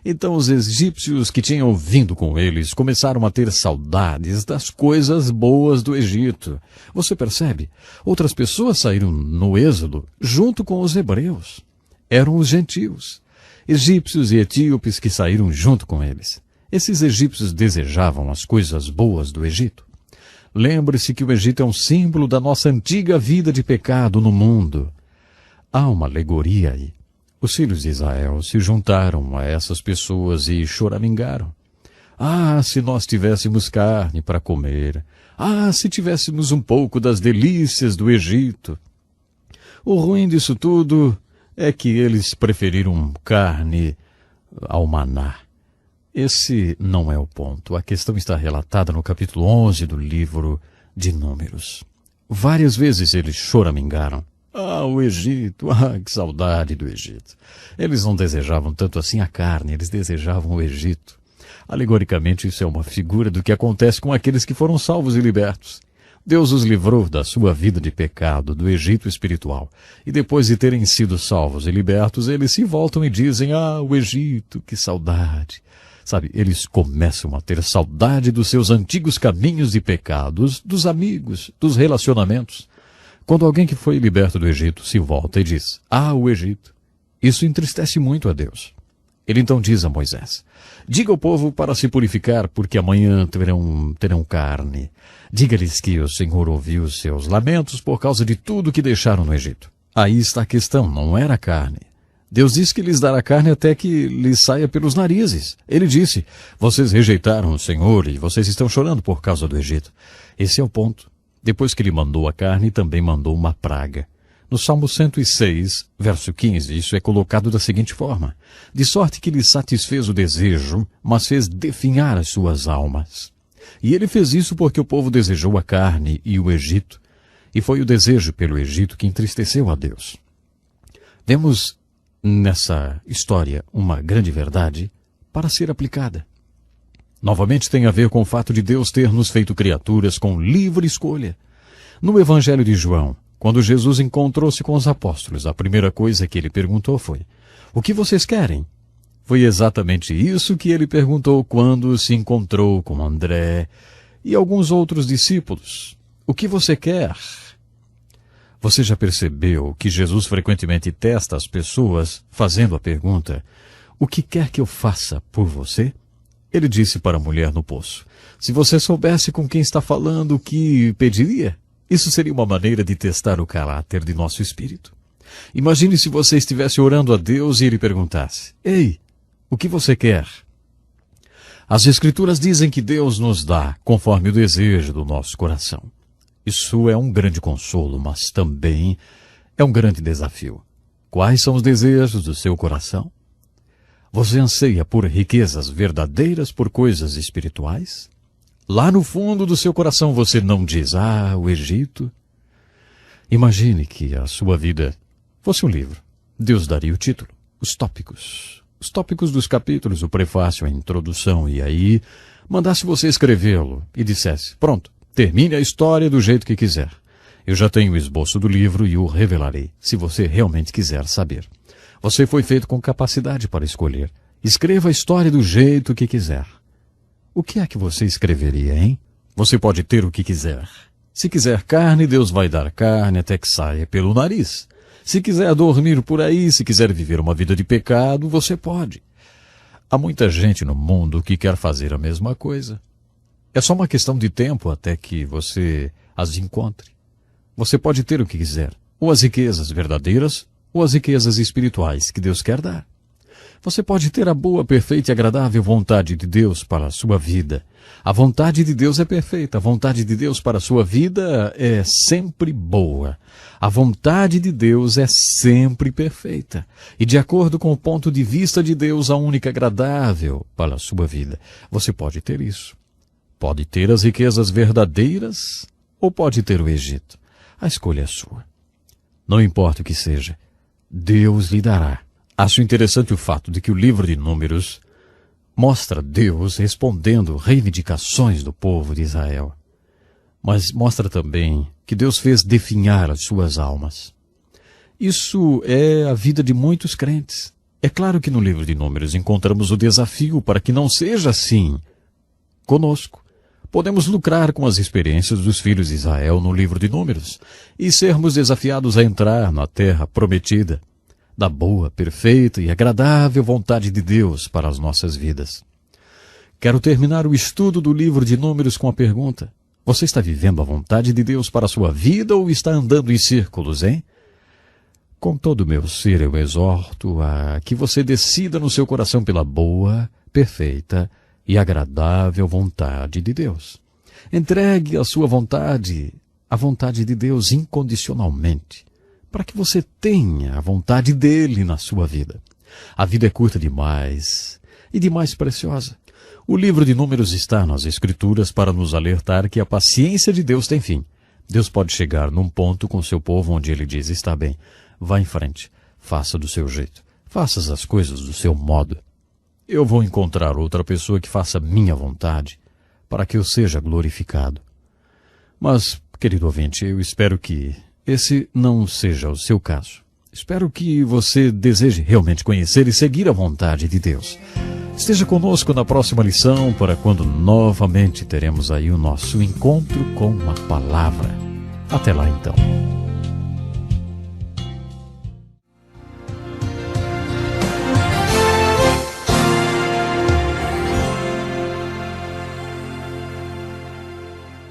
então os egípcios que tinham vindo com eles começaram a ter saudades das coisas boas do Egito. Você percebe? Outras pessoas saíram no Êxodo junto com os hebreus. Eram os gentios, egípcios e etíopes que saíram junto com eles. Esses egípcios desejavam as coisas boas do Egito. Lembre-se que o Egito é um símbolo da nossa antiga vida de pecado no mundo. Há uma alegoria aí. Os filhos de Israel se juntaram a essas pessoas e choramingaram. Ah, se nós tivéssemos carne para comer! Ah, se tivéssemos um pouco das delícias do Egito! O ruim disso tudo é que eles preferiram carne ao maná. Esse não é o ponto. A questão está relatada no capítulo 11 do livro de Números. Várias vezes eles choramingaram. Ah, o Egito! Ah, que saudade do Egito! Eles não desejavam tanto assim a carne, eles desejavam o Egito. Alegoricamente, isso é uma figura do que acontece com aqueles que foram salvos e libertos. Deus os livrou da sua vida de pecado, do Egito espiritual. E depois de terem sido salvos e libertos, eles se voltam e dizem, ah, o Egito, que saudade! Sabe, eles começam a ter saudade dos seus antigos caminhos de pecados, dos amigos, dos relacionamentos. Quando alguém que foi liberto do Egito se volta e diz, ah, o Egito, isso entristece muito a Deus. Ele então diz a Moisés, diga ao povo para se purificar, porque amanhã terão carne. Diga-lhes que o Senhor ouviu os seus lamentos por causa de tudo que deixaram no Egito. Aí está a questão, não era carne. Deus disse que lhes dará carne até que lhes saia pelos narizes. Ele disse, vocês rejeitaram o Senhor e vocês estão chorando por causa do Egito. Esse é o ponto. Depois que ele mandou a carne, também mandou uma praga. No Salmo 106, verso 15, isso é colocado da seguinte forma: de sorte que lhe satisfez o desejo, mas fez definhar as suas almas. E ele fez isso porque o povo desejou a carne e o Egito, e foi o desejo pelo Egito que entristeceu a Deus. Vemos nessa história uma grande verdade para ser aplicada. Novamente tem a ver com o fato de Deus ter nos feito criaturas com livre escolha. No Evangelho de João, quando Jesus encontrou-se com os apóstolos, a primeira coisa que ele perguntou foi, o que vocês querem? Foi exatamente isso que ele perguntou quando se encontrou com André e alguns outros discípulos: o que você quer? Você já percebeu que Jesus frequentemente testa as pessoas fazendo a pergunta: o que quer que eu faça por você? Ele disse para a mulher no poço: se você soubesse com quem está falando, o que pediria? Isso seria uma maneira de testar o caráter de nosso espírito. Imagine se você estivesse orando a Deus e ele perguntasse: ei, o que você quer? As Escrituras dizem que Deus nos dá conforme o desejo do nosso coração. Isso é um grande consolo, mas também é um grande desafio. Quais são os desejos do seu coração? Você anseia por riquezas verdadeiras, por coisas espirituais? Lá no fundo do seu coração você não diz: ah, o Egito. Imagine que a sua vida fosse um livro. Deus daria o título, os tópicos dos capítulos, o prefácio, a introdução, e aí mandasse você escrevê-lo e dissesse: pronto, termine a história do jeito que quiser. Eu já tenho o esboço do livro e o revelarei, se você realmente quiser saber. Você foi feito com capacidade para escolher. Escreva a história do jeito que quiser. O que é que você escreveria, hein? Você pode ter o que quiser. Se quiser carne, Deus vai dar carne até que saia pelo nariz. Se quiser dormir por aí, se quiser viver uma vida de pecado, você pode. Há muita gente no mundo que quer fazer a mesma coisa. É só uma questão de tempo até que você as encontre. Você pode ter o que quiser, ou as riquezas verdadeiras, ou as riquezas espirituais que Deus quer dar. Você pode ter a boa, perfeita e agradável vontade de Deus para a sua vida. A vontade de Deus é perfeita, a vontade de Deus para a sua vida é sempre boa. A vontade de Deus é sempre perfeita. E de acordo com o ponto de vista de Deus, a única agradável para a sua vida. Você pode ter isso. Pode ter as riquezas verdadeiras ou pode ter o Egito. A escolha é sua. Não importa o que seja, Deus lhe dará. Acho interessante o fato de que o livro de Números mostra Deus respondendo reivindicações do povo de Israel. Mas mostra também que Deus fez definhar as suas almas. Isso é a vida de muitos crentes. É claro que no livro de Números encontramos o desafio para que não seja assim conosco. Podemos lucrar com as experiências dos filhos de Israel no livro de Números e sermos desafiados a entrar na terra prometida, da boa, perfeita e agradável vontade de Deus para as nossas vidas. Quero terminar o estudo do livro de Números com a pergunta: você está vivendo a vontade de Deus para a sua vida ou está andando em círculos, hein? Com todo o meu ser eu exorto a que você decida no seu coração pela boa, perfeita e agradável vontade de Deus. Entregue a sua vontade à vontade de Deus incondicionalmente, para que você tenha a vontade dele na sua vida. A vida é curta demais e demais preciosa. O livro de Números está nas Escrituras para nos alertar que a paciência de Deus tem fim. Deus pode chegar num ponto com seu povo onde ele diz: está bem, vá em frente, faça do seu jeito, faça as coisas do seu modo. Eu vou encontrar outra pessoa que faça minha vontade, para que eu seja glorificado. Mas, querido ouvinte, eu espero que esse não seja o seu caso. Espero que você deseje realmente conhecer e seguir a vontade de Deus. Esteja conosco na próxima lição para quando novamente teremos aí o nosso encontro com a palavra. Até lá então.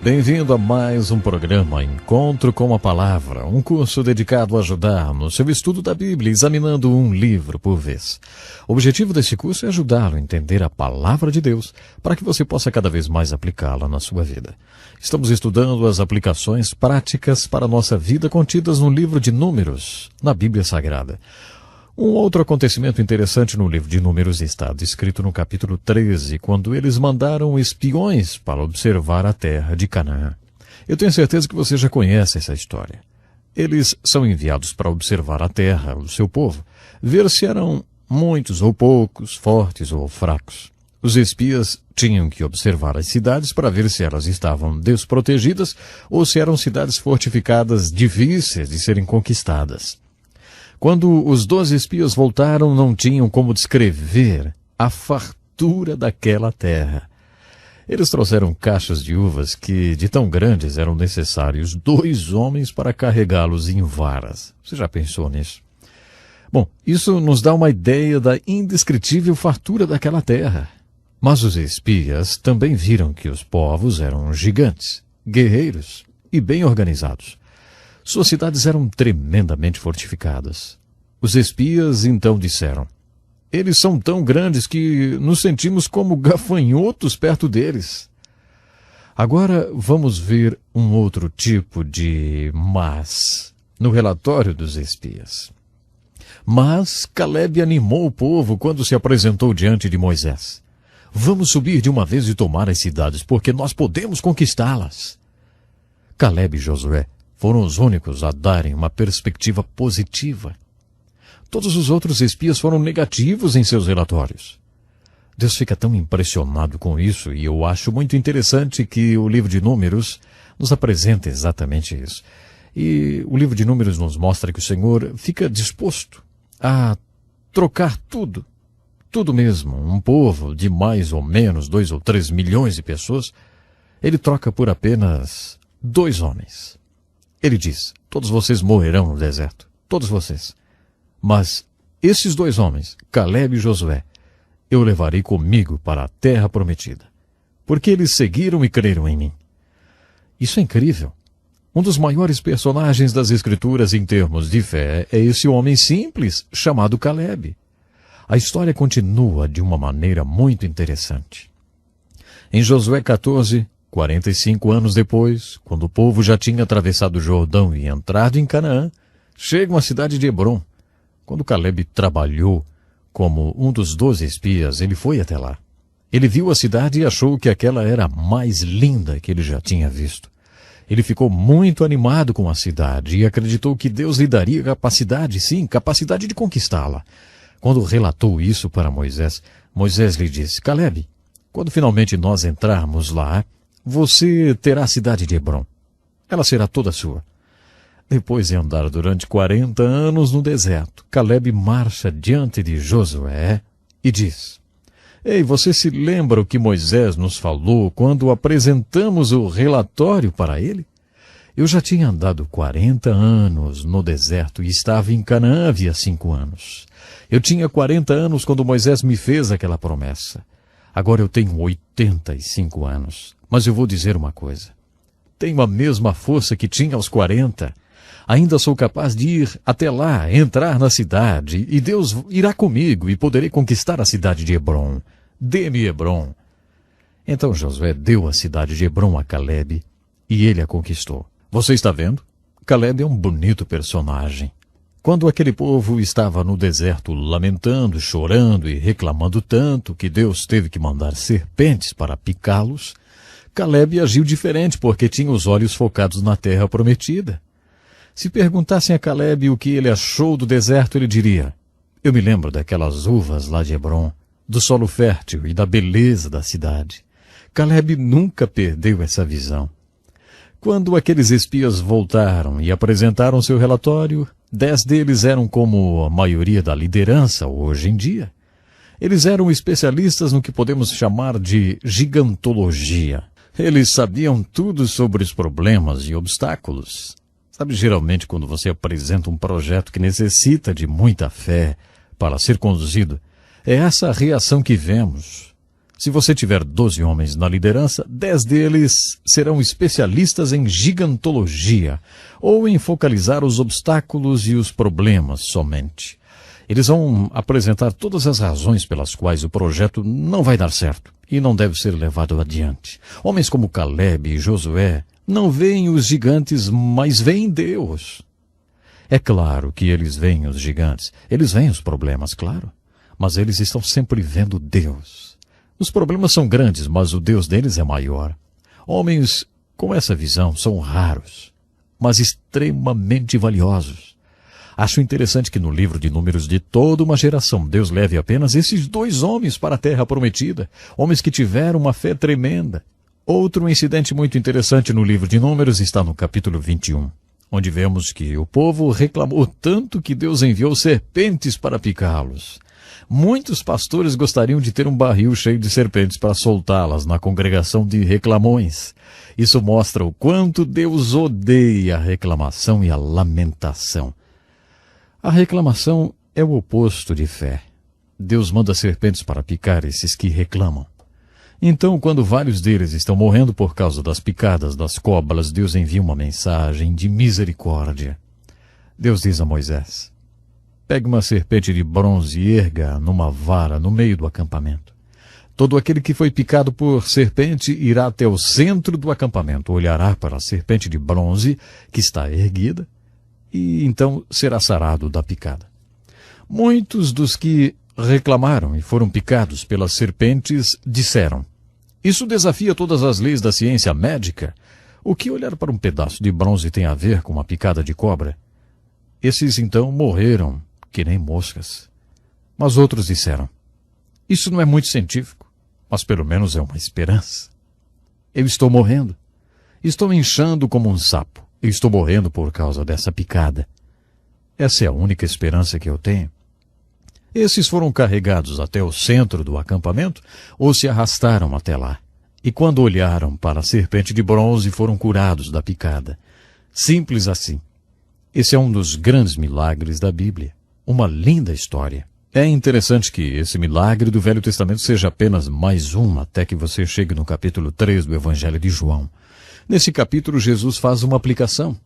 Bem-vindo a mais um programa Encontro com a Palavra, um curso dedicado a ajudar no seu estudo da Bíblia, examinando um livro por vez. O objetivo desse curso é ajudá-lo a entender a Palavra de Deus, para que você possa cada vez mais aplicá-la na sua vida. Estamos estudando as aplicações práticas para a nossa vida contidas no livro de Números, na Bíblia Sagrada. Um outro acontecimento interessante no livro de Números está descrito no capítulo 13, quando eles mandaram espiões para observar a terra de Canaã. Eu tenho certeza que você já conhece essa história. Eles são enviados para observar a terra, o seu povo, ver se eram muitos ou poucos, fortes ou fracos. Os espias tinham que observar as cidades para ver se elas estavam desprotegidas ou se eram cidades fortificadas difíceis de serem conquistadas. Quando os 12 espias voltaram, não tinham como descrever a fartura daquela terra. Eles trouxeram caixas de uvas que, de tão grandes, eram necessários 2 homens para carregá-los em varas. Você já pensou nisso? Bom, isso nos dá uma ideia da indescritível fartura daquela terra. Mas os espias também viram que os povos eram gigantes, guerreiros e bem organizados. Suas cidades eram tremendamente fortificadas. Os espias então disseram: eles são tão grandes que nos sentimos como gafanhotos perto deles. Agora vamos ver um outro tipo de mas no relatório dos espias. Mas Calebe animou o povo quando se apresentou diante de Moisés. Vamos subir de uma vez e tomar as cidades, porque nós podemos conquistá-las. Calebe e Josué foram os únicos a darem uma perspectiva positiva. Todos os outros espias foram negativos em seus relatórios. Deus fica tão impressionado com isso, e eu acho muito interessante que o livro de Números nos apresenta exatamente isso. E o livro de Números nos mostra que o Senhor fica disposto a trocar tudo mesmo. Um povo de mais ou menos 2 ou 3 milhões de pessoas, ele troca por apenas 2 homens. Ele diz: todos vocês morrerão no deserto, todos vocês. Mas esses 2 homens, Calebe e Josué, eu levarei comigo para a terra prometida, porque eles seguiram e creram em mim. Isso é incrível. Um dos maiores personagens das Escrituras em termos de fé é esse homem simples chamado Calebe. A história continua de uma maneira muito interessante. Em Josué 14, 45 anos depois, quando o povo já tinha atravessado o Jordão e entrado em Canaã, chegam à cidade de Hebrom. Quando Calebe trabalhou como um dos 12 espias, ele foi até lá. Ele viu a cidade e achou que aquela era a mais linda que ele já tinha visto. Ele ficou muito animado com a cidade e acreditou que Deus lhe daria capacidade, sim, capacidade de conquistá-la. Quando relatou isso para Moisés, Moisés lhe disse: Calebe, quando finalmente nós entrarmos lá, você terá a cidade de Hebrom. Ela será toda sua. Depois de andar durante 40 anos no deserto, Calebe marcha diante de Josué e diz: Ei, você se lembra o que Moisés nos falou quando apresentamos o relatório para ele? Eu já tinha andado 40 anos no deserto e estava em Canaã havia 5 anos. Eu tinha 40 anos quando Moisés me fez aquela promessa. Agora eu tenho 85 anos. Mas eu vou dizer uma coisa. Tenho a mesma força que tinha aos 40. Ainda sou capaz de ir até lá, entrar na cidade, e Deus irá comigo e poderei conquistar a cidade de Hebrom. Dê-me Hebrom. Então Josué deu a cidade de Hebrom a Calebe e ele a conquistou. Você está vendo? Calebe é um bonito personagem. Quando aquele povo estava no deserto lamentando, chorando e reclamando tanto que Deus teve que mandar serpentes para picá-los, Calebe agiu diferente porque tinha os olhos focados na terra prometida. Se perguntassem a Calebe o que ele achou do deserto, ele diria: eu me lembro daquelas uvas lá de Hebrom, do solo fértil e da beleza da cidade. Calebe nunca perdeu essa visão. Quando aqueles espias voltaram e apresentaram seu relatório, 10 deles eram como a maioria da liderança hoje em dia. Eles eram especialistas no que podemos chamar de gigantologia. Eles sabiam tudo sobre os problemas e obstáculos. Sabe, geralmente quando você apresenta um projeto que necessita de muita fé para ser conduzido, é essa a reação que vemos. Se você tiver 12 homens na liderança, 10 deles serão especialistas em gigantologia, ou em focalizar os obstáculos e os problemas somente. Eles vão apresentar todas as razões pelas quais o projeto não vai dar certo e não deve ser levado adiante. Homens como Calebe e Josué não veem os gigantes, mas veem Deus. É claro que eles veem os gigantes, eles veem os problemas, claro, mas eles estão sempre vendo Deus. Os problemas são grandes, mas o Deus deles é maior. Homens com essa visão são raros, mas extremamente valiosos. Acho interessante que no livro de Números de toda uma geração, Deus leve apenas esses 2 homens para a terra prometida, homens que tiveram uma fé tremenda. Outro incidente muito interessante no livro de Números está no capítulo 21. onde vemos que o povo reclamou tanto que Deus enviou serpentes para picá-los. Muitos pastores gostariam de ter um barril cheio de serpentes para soltá-las na congregação de reclamões. Isso mostra o quanto Deus odeia a reclamação e a lamentação. A reclamação é o oposto de fé. Deus manda serpentes para picar esses que reclamam. Então, quando vários deles estão morrendo por causa das picadas das cobras, Deus envia uma mensagem de misericórdia. Deus diz a Moisés: pegue uma serpente de bronze e erga numa vara no meio do acampamento. Todo aquele que foi picado por serpente irá até o centro do acampamento, olhará para a serpente de bronze que está erguida e então será sarado da picada. Muitos dos que reclamaram e foram picados pelas serpentes disseram: isso desafia todas as leis da ciência médica. O que olhar para um pedaço de bronze tem a ver com uma picada de cobra? Esses então morreram que nem moscas. Mas outros disseram: isso não é muito científico, mas pelo menos é uma esperança. Eu estou morrendo. Estou inchando como um sapo. Eu estou morrendo por causa dessa picada. Essa é a única esperança que eu tenho. Esses foram carregados até o centro do acampamento ou se arrastaram até lá. E quando olharam para a serpente de bronze, foram curados da picada. Simples assim. Esse é um dos grandes milagres da Bíblia. Uma linda história. É interessante que esse milagre do Velho Testamento seja apenas mais um, até que você chegue no capítulo 3 do Evangelho de João. Nesse capítulo, Jesus faz uma aplicação.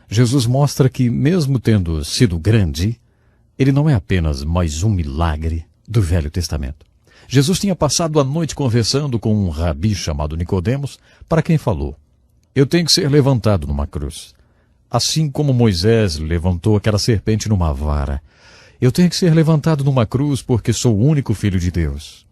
Jesus mostra que, mesmo tendo sido grande, ele não é apenas mais um milagre do Velho Testamento. Jesus tinha passado a noite conversando com um rabi chamado Nicodemos, para quem falou: eu tenho que ser levantado numa cruz. Assim como Moisés levantou aquela serpente numa vara, eu tenho que ser levantado numa cruz porque sou o único filho de Deus.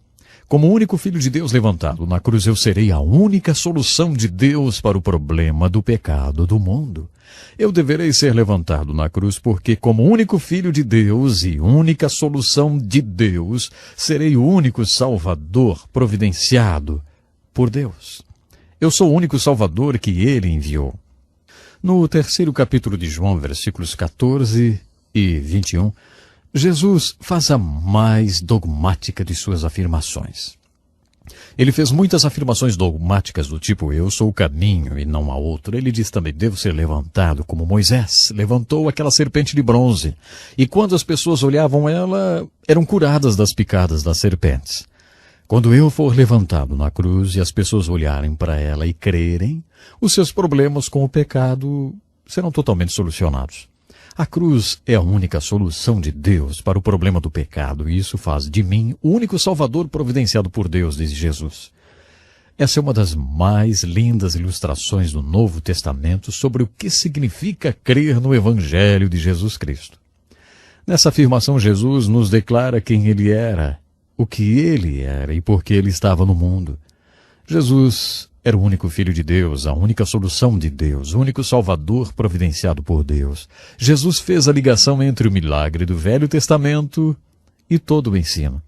Como o único filho de Deus levantado na cruz, eu serei a única solução de Deus para o problema do pecado do mundo. Eu deverei ser levantado na cruz porque, como único filho de Deus e única solução de Deus, serei o único Salvador providenciado por Deus. Eu sou o único Salvador que Ele enviou. No terceiro capítulo de João, versículos 14 e 21, Jesus faz a mais dogmática de suas afirmações. Ele fez muitas afirmações dogmáticas do tipo: eu sou o caminho e não há outro. Ele diz também: devo ser levantado como Moisés levantou aquela serpente de bronze. E quando as pessoas olhavam ela, eram curadas das picadas das serpentes. Quando eu for levantado na cruz e as pessoas olharem para ela e crerem, os seus problemas com o pecado serão totalmente solucionados. A cruz é a única solução de Deus para o problema do pecado, e isso faz de mim o único Salvador providenciado por Deus, diz Jesus. Essa é uma das mais lindas ilustrações do Novo Testamento sobre o que significa crer no Evangelho de Jesus Cristo. Nessa afirmação, Jesus nos declara quem Ele era, o que Ele era e por que Ele estava no mundo. Jesus era o único Filho de Deus, a única solução de Deus, o único Salvador providenciado por Deus. Jesus fez a ligação entre o milagre do Velho Testamento e todo o ensino.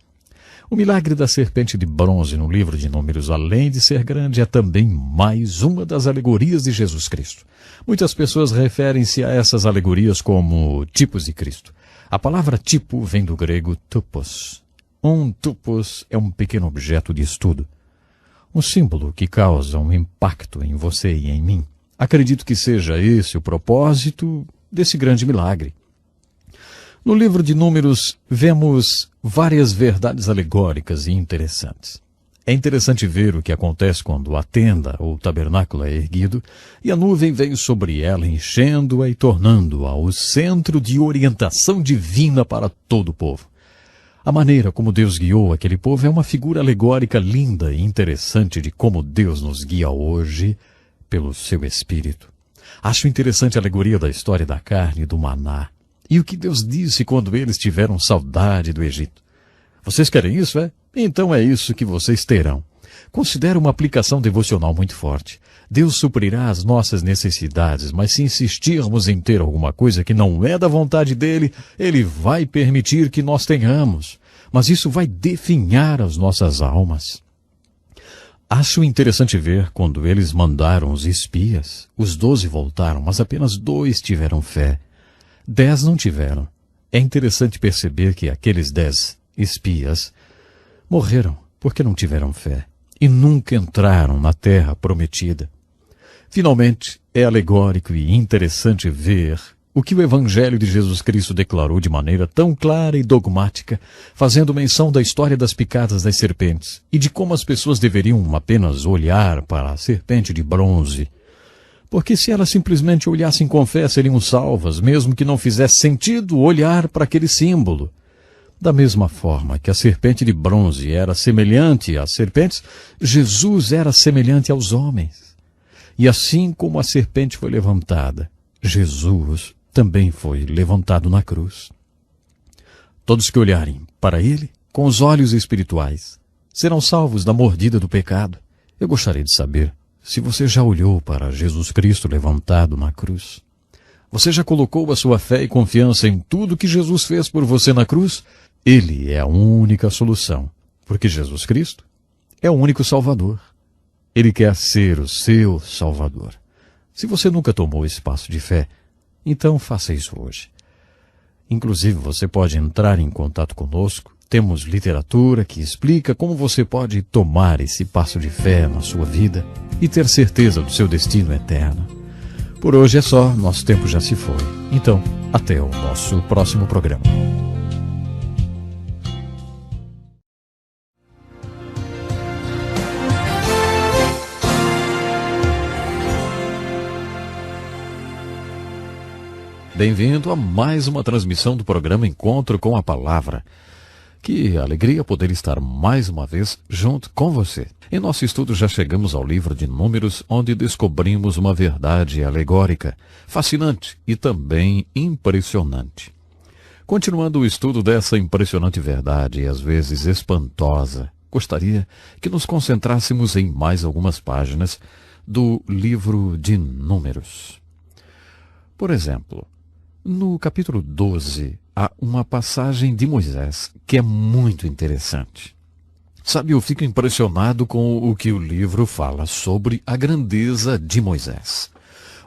O milagre da serpente de bronze no livro de Números, além de ser grande, é também mais uma das alegorias de Jesus Cristo. Muitas pessoas referem-se a essas alegorias como tipos de Cristo. A palavra tipo vem do grego tupos. Um tupos é um pequeno objeto de estudo. Um símbolo que causa um impacto em você e em mim. Acredito que seja esse o propósito desse grande milagre. No livro de Números, vemos várias verdades alegóricas e interessantes. É interessante ver o que acontece quando a tenda ou tabernáculo é erguido e a nuvem vem sobre ela, enchendo-a e tornando-a o centro de orientação divina para todo o povo. A maneira como Deus guiou aquele povo é uma figura alegórica linda e interessante de como Deus nos guia hoje pelo seu Espírito. Acho interessante a alegoria da história da carne e do maná e o que Deus disse quando eles tiveram saudade do Egito. Vocês querem isso, é? Então é isso que vocês terão. Considero uma aplicação devocional muito forte. Deus suprirá as nossas necessidades, mas se insistirmos em ter alguma coisa que não é da vontade dele, ele vai permitir que nós tenhamos. Mas isso vai definhar as nossas almas. Acho interessante ver quando eles mandaram os espias. Os 12 voltaram, mas apenas 2 tiveram fé. 10 não tiveram. É interessante perceber que aqueles 10 espias morreram porque não tiveram fé e nunca entraram na terra prometida. Finalmente, é alegórico e interessante ver o que o Evangelho de Jesus Cristo declarou de maneira tão clara e dogmática, fazendo menção da história das picadas das serpentes e de como as pessoas deveriam apenas olhar para a serpente de bronze. Porque se elas simplesmente olhassem com fé, seriam salvas, mesmo que não fizesse sentido olhar para aquele símbolo. Da mesma forma que a serpente de bronze era semelhante às serpentes, Jesus era semelhante aos homens. E assim como a serpente foi levantada, Jesus também foi levantado na cruz. Todos que olharem para ele com os olhos espirituais serão salvos da mordida do pecado. Eu gostaria de saber se você já olhou para Jesus Cristo levantado na cruz. Você já colocou a sua fé e confiança em tudo que Jesus fez por você na cruz? Ele é a única solução, porque Jesus Cristo é o único Salvador. Ele quer ser o seu Salvador. Se você nunca tomou esse passo de fé, então faça isso hoje. Inclusive, você pode entrar em contato conosco. Temos literatura que explica como você pode tomar esse passo de fé na sua vida e ter certeza do seu destino eterno. Por hoje é só, nosso tempo já se foi. Então, até o nosso próximo programa. Bem-vindo a mais uma transmissão do programa Encontro com a Palavra. Que alegria poder estar mais uma vez junto com você. Em nosso estudo já chegamos ao livro de Números, onde descobrimos uma verdade alegórica, fascinante e também impressionante. Continuando o estudo dessa impressionante verdade e às vezes espantosa, gostaria que nos concentrássemos em mais algumas páginas do livro de Números. Por exemplo, no capítulo 12, há uma passagem de Moisés que é muito interessante. Sabe, eu fico impressionado com o que o livro fala sobre a grandeza de Moisés.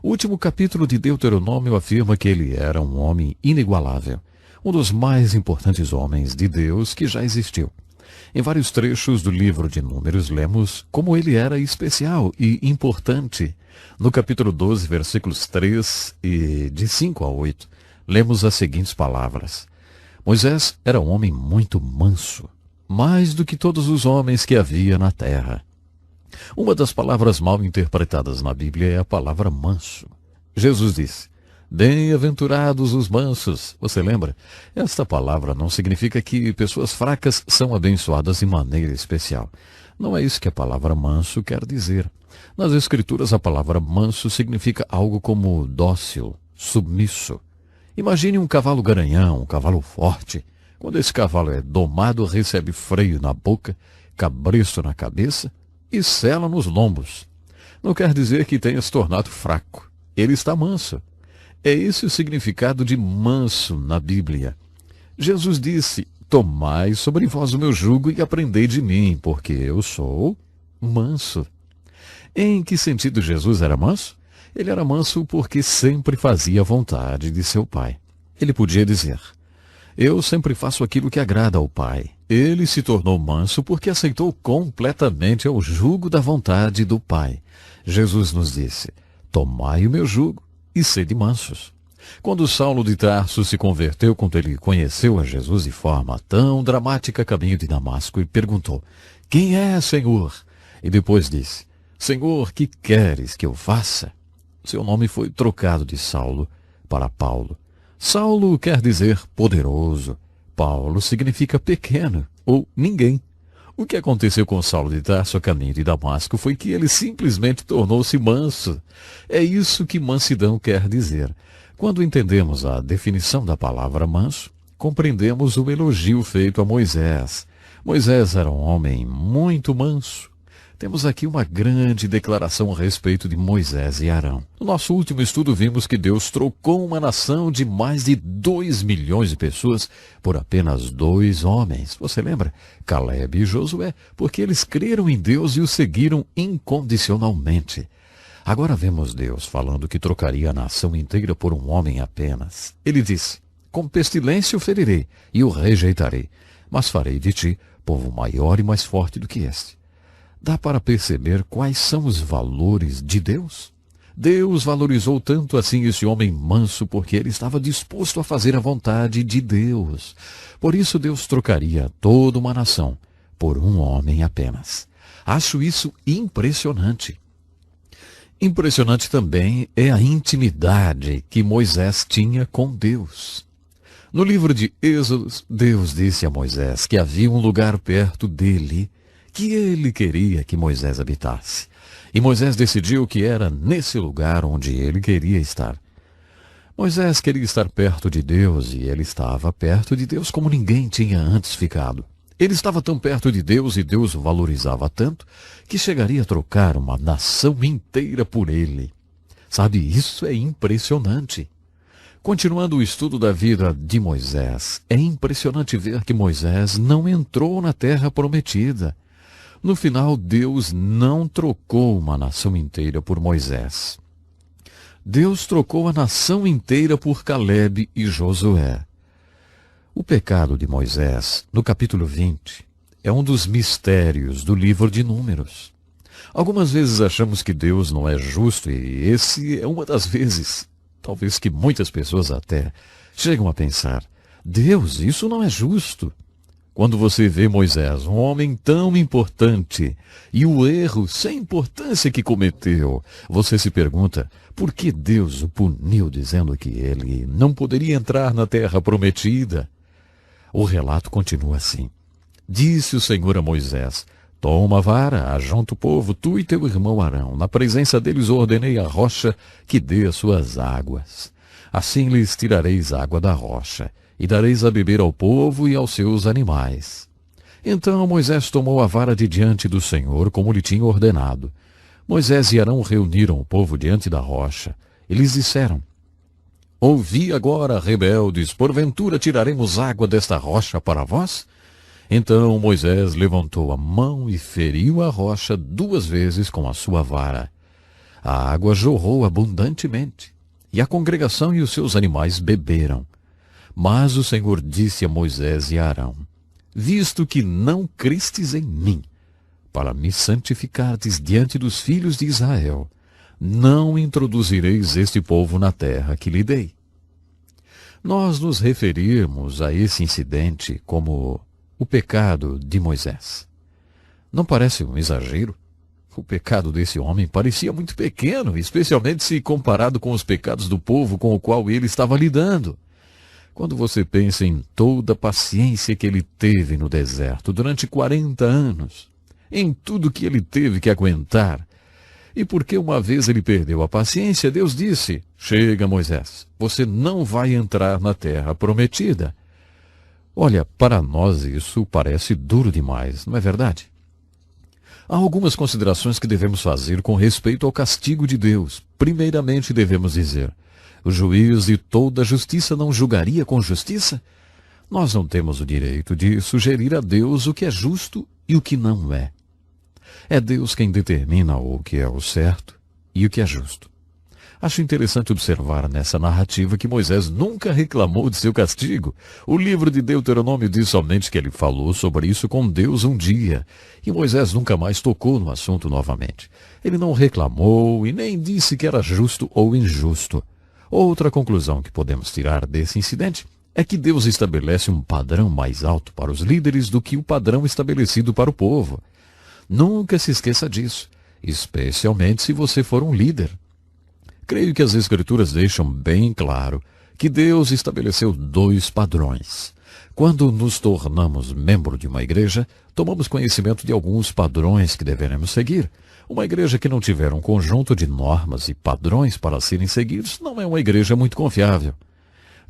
O último capítulo de Deuteronômio afirma que ele era um homem inigualável, um dos mais importantes homens de Deus que já existiu. Em vários trechos do livro de Números, lemos como ele era especial e importante. No capítulo 12, versículos 3 e de 5 a 8, lemos as seguintes palavras. Moisés era um homem muito manso, mais do que todos os homens que havia na terra. Uma das palavras mal interpretadas na Bíblia é a palavra manso. Jesus disse, bem-aventurados os mansos. Você lembra? Esta palavra não significa que pessoas fracas são abençoadas de maneira especial. Não é isso que a palavra manso quer dizer. Nas Escrituras, a palavra manso significa algo como dócil, submisso. Imagine um cavalo garanhão, um cavalo forte. Quando esse cavalo é domado, recebe freio na boca, cabresto na cabeça e sela nos lombos. Não quer dizer que tenha se tornado fraco. Ele está manso. É esse o significado de manso na Bíblia. Jesus disse, tomai sobre vós o meu jugo e aprendei de mim, porque eu sou manso. Em que sentido Jesus era manso? Ele era manso porque sempre fazia a vontade de seu Pai. Ele podia dizer, eu sempre faço aquilo que agrada ao Pai. Ele se tornou manso porque aceitou completamente o jugo da vontade do Pai. Jesus nos disse, tomai o meu jugo e sede mansos. Quando Saulo de Tarso se converteu, quando ele conheceu a Jesus de forma tão dramática a caminho de Damasco, e perguntou, quem é, Senhor? E depois disse, Senhor, que queres que eu faça? Seu nome foi trocado de Saulo para Paulo. Saulo quer dizer poderoso. Paulo significa pequeno ou ninguém. O que aconteceu com Saulo de Tarso a caminho de Damasco foi que ele simplesmente tornou-se manso. É isso que mansidão quer dizer. Quando entendemos a definição da palavra manso, compreendemos o elogio feito a Moisés. Moisés era um homem muito manso. Temos aqui uma grande declaração a respeito de Moisés e Arão. No nosso último estudo vimos que Deus trocou uma nação de mais de 2 milhões de pessoas por apenas 2 homens. Você lembra? Caleb e Josué, porque eles creram em Deus e o seguiram incondicionalmente. Agora vemos Deus falando que trocaria a nação inteira por um homem apenas. Ele diz: com pestilência o ferirei e o rejeitarei, mas farei de ti povo maior e mais forte do que este. Dá para perceber quais são os valores de Deus? Deus valorizou tanto assim esse homem manso porque ele estava disposto a fazer a vontade de Deus. Por isso Deus trocaria toda uma nação por um homem apenas. Acho isso impressionante. Impressionante também é a intimidade que Moisés tinha com Deus. No livro de Êxodo, Deus disse a Moisés que havia um lugar perto dele que ele queria que Moisés habitasse. E Moisés decidiu que era nesse lugar onde ele queria estar. Moisés queria estar perto de Deus e ele estava perto de Deus como ninguém tinha antes ficado. Ele estava tão perto de Deus e Deus o valorizava tanto que chegaria a trocar uma nação inteira por ele. Sabe, isso é impressionante. Continuando o estudo da vida de Moisés, é impressionante ver que Moisés não entrou na terra prometida. No final, Deus não trocou uma nação inteira por Moisés. Deus trocou a nação inteira por Caleb e Josué. O pecado de Moisés, no capítulo 20, é um dos mistérios do livro de Números. Algumas vezes achamos que Deus não é justo e esse é uma das vezes, talvez que muitas pessoas até chegam a pensar: Deus, isso não é justo. Quando você vê Moisés, um homem tão importante, e o erro sem importância que cometeu, você se pergunta por que Deus o puniu dizendo que ele não poderia entrar na terra prometida. O relato continua assim. Disse o Senhor a Moisés: toma a vara, ajunta o povo, tu e teu irmão Arão. Na presença deles ordenei a rocha que dê as suas águas. Assim lhes tirareis água da rocha, e dareis a beber ao povo e aos seus animais. Então Moisés tomou a vara de diante do Senhor, como lhe tinha ordenado. Moisés e Arão reuniram o povo diante da rocha. E lhes disseram: ouvi agora, rebeldes, porventura tiraremos água desta rocha para vós? Então Moisés levantou a mão e feriu a rocha 2 vezes com a sua vara. A água jorrou abundantemente, e a congregação e os seus animais beberam. Mas o Senhor disse a Moisés e a Arão: visto que não crestes em mim, para me santificardes diante dos filhos de Israel, não introduzireis este povo na terra que lhe dei. Nós nos referirmos a esse incidente como o pecado de Moisés. Não parece um exagero? O pecado desse homem parecia muito pequeno, especialmente se comparado com os pecados do povo com o qual ele estava lidando. Quando você pensa em toda a paciência que ele teve no deserto durante 40 anos, em tudo que ele teve que aguentar, e porque uma vez ele perdeu a paciência, Deus disse: chega, Moisés, você não vai entrar na terra prometida. Olha, para nós isso parece duro demais, não é verdade? Há algumas considerações que devemos fazer com respeito ao castigo de Deus. Primeiramente devemos dizer: o juiz de toda justiça não julgaria com justiça? Nós não temos o direito de sugerir a Deus o que é justo e o que não é. É Deus quem determina o que é o certo e o que é justo. Acho interessante observar nessa narrativa que Moisés nunca reclamou de seu castigo. O livro de Deuteronômio diz somente que ele falou sobre isso com Deus um dia, e Moisés nunca mais tocou no assunto novamente. Ele não reclamou e nem disse que era justo ou injusto. Outra conclusão que podemos tirar desse incidente é que Deus estabelece um padrão mais alto para os líderes do que o padrão estabelecido para o povo. Nunca se esqueça disso, especialmente se você for um líder. Creio que as Escrituras deixam bem claro que Deus estabeleceu 2 padrões. Quando nos tornamos membro de uma igreja, tomamos conhecimento de alguns padrões que deveremos seguir. Uma igreja que não tiver um conjunto de normas e padrões para serem seguidos não é uma igreja muito confiável.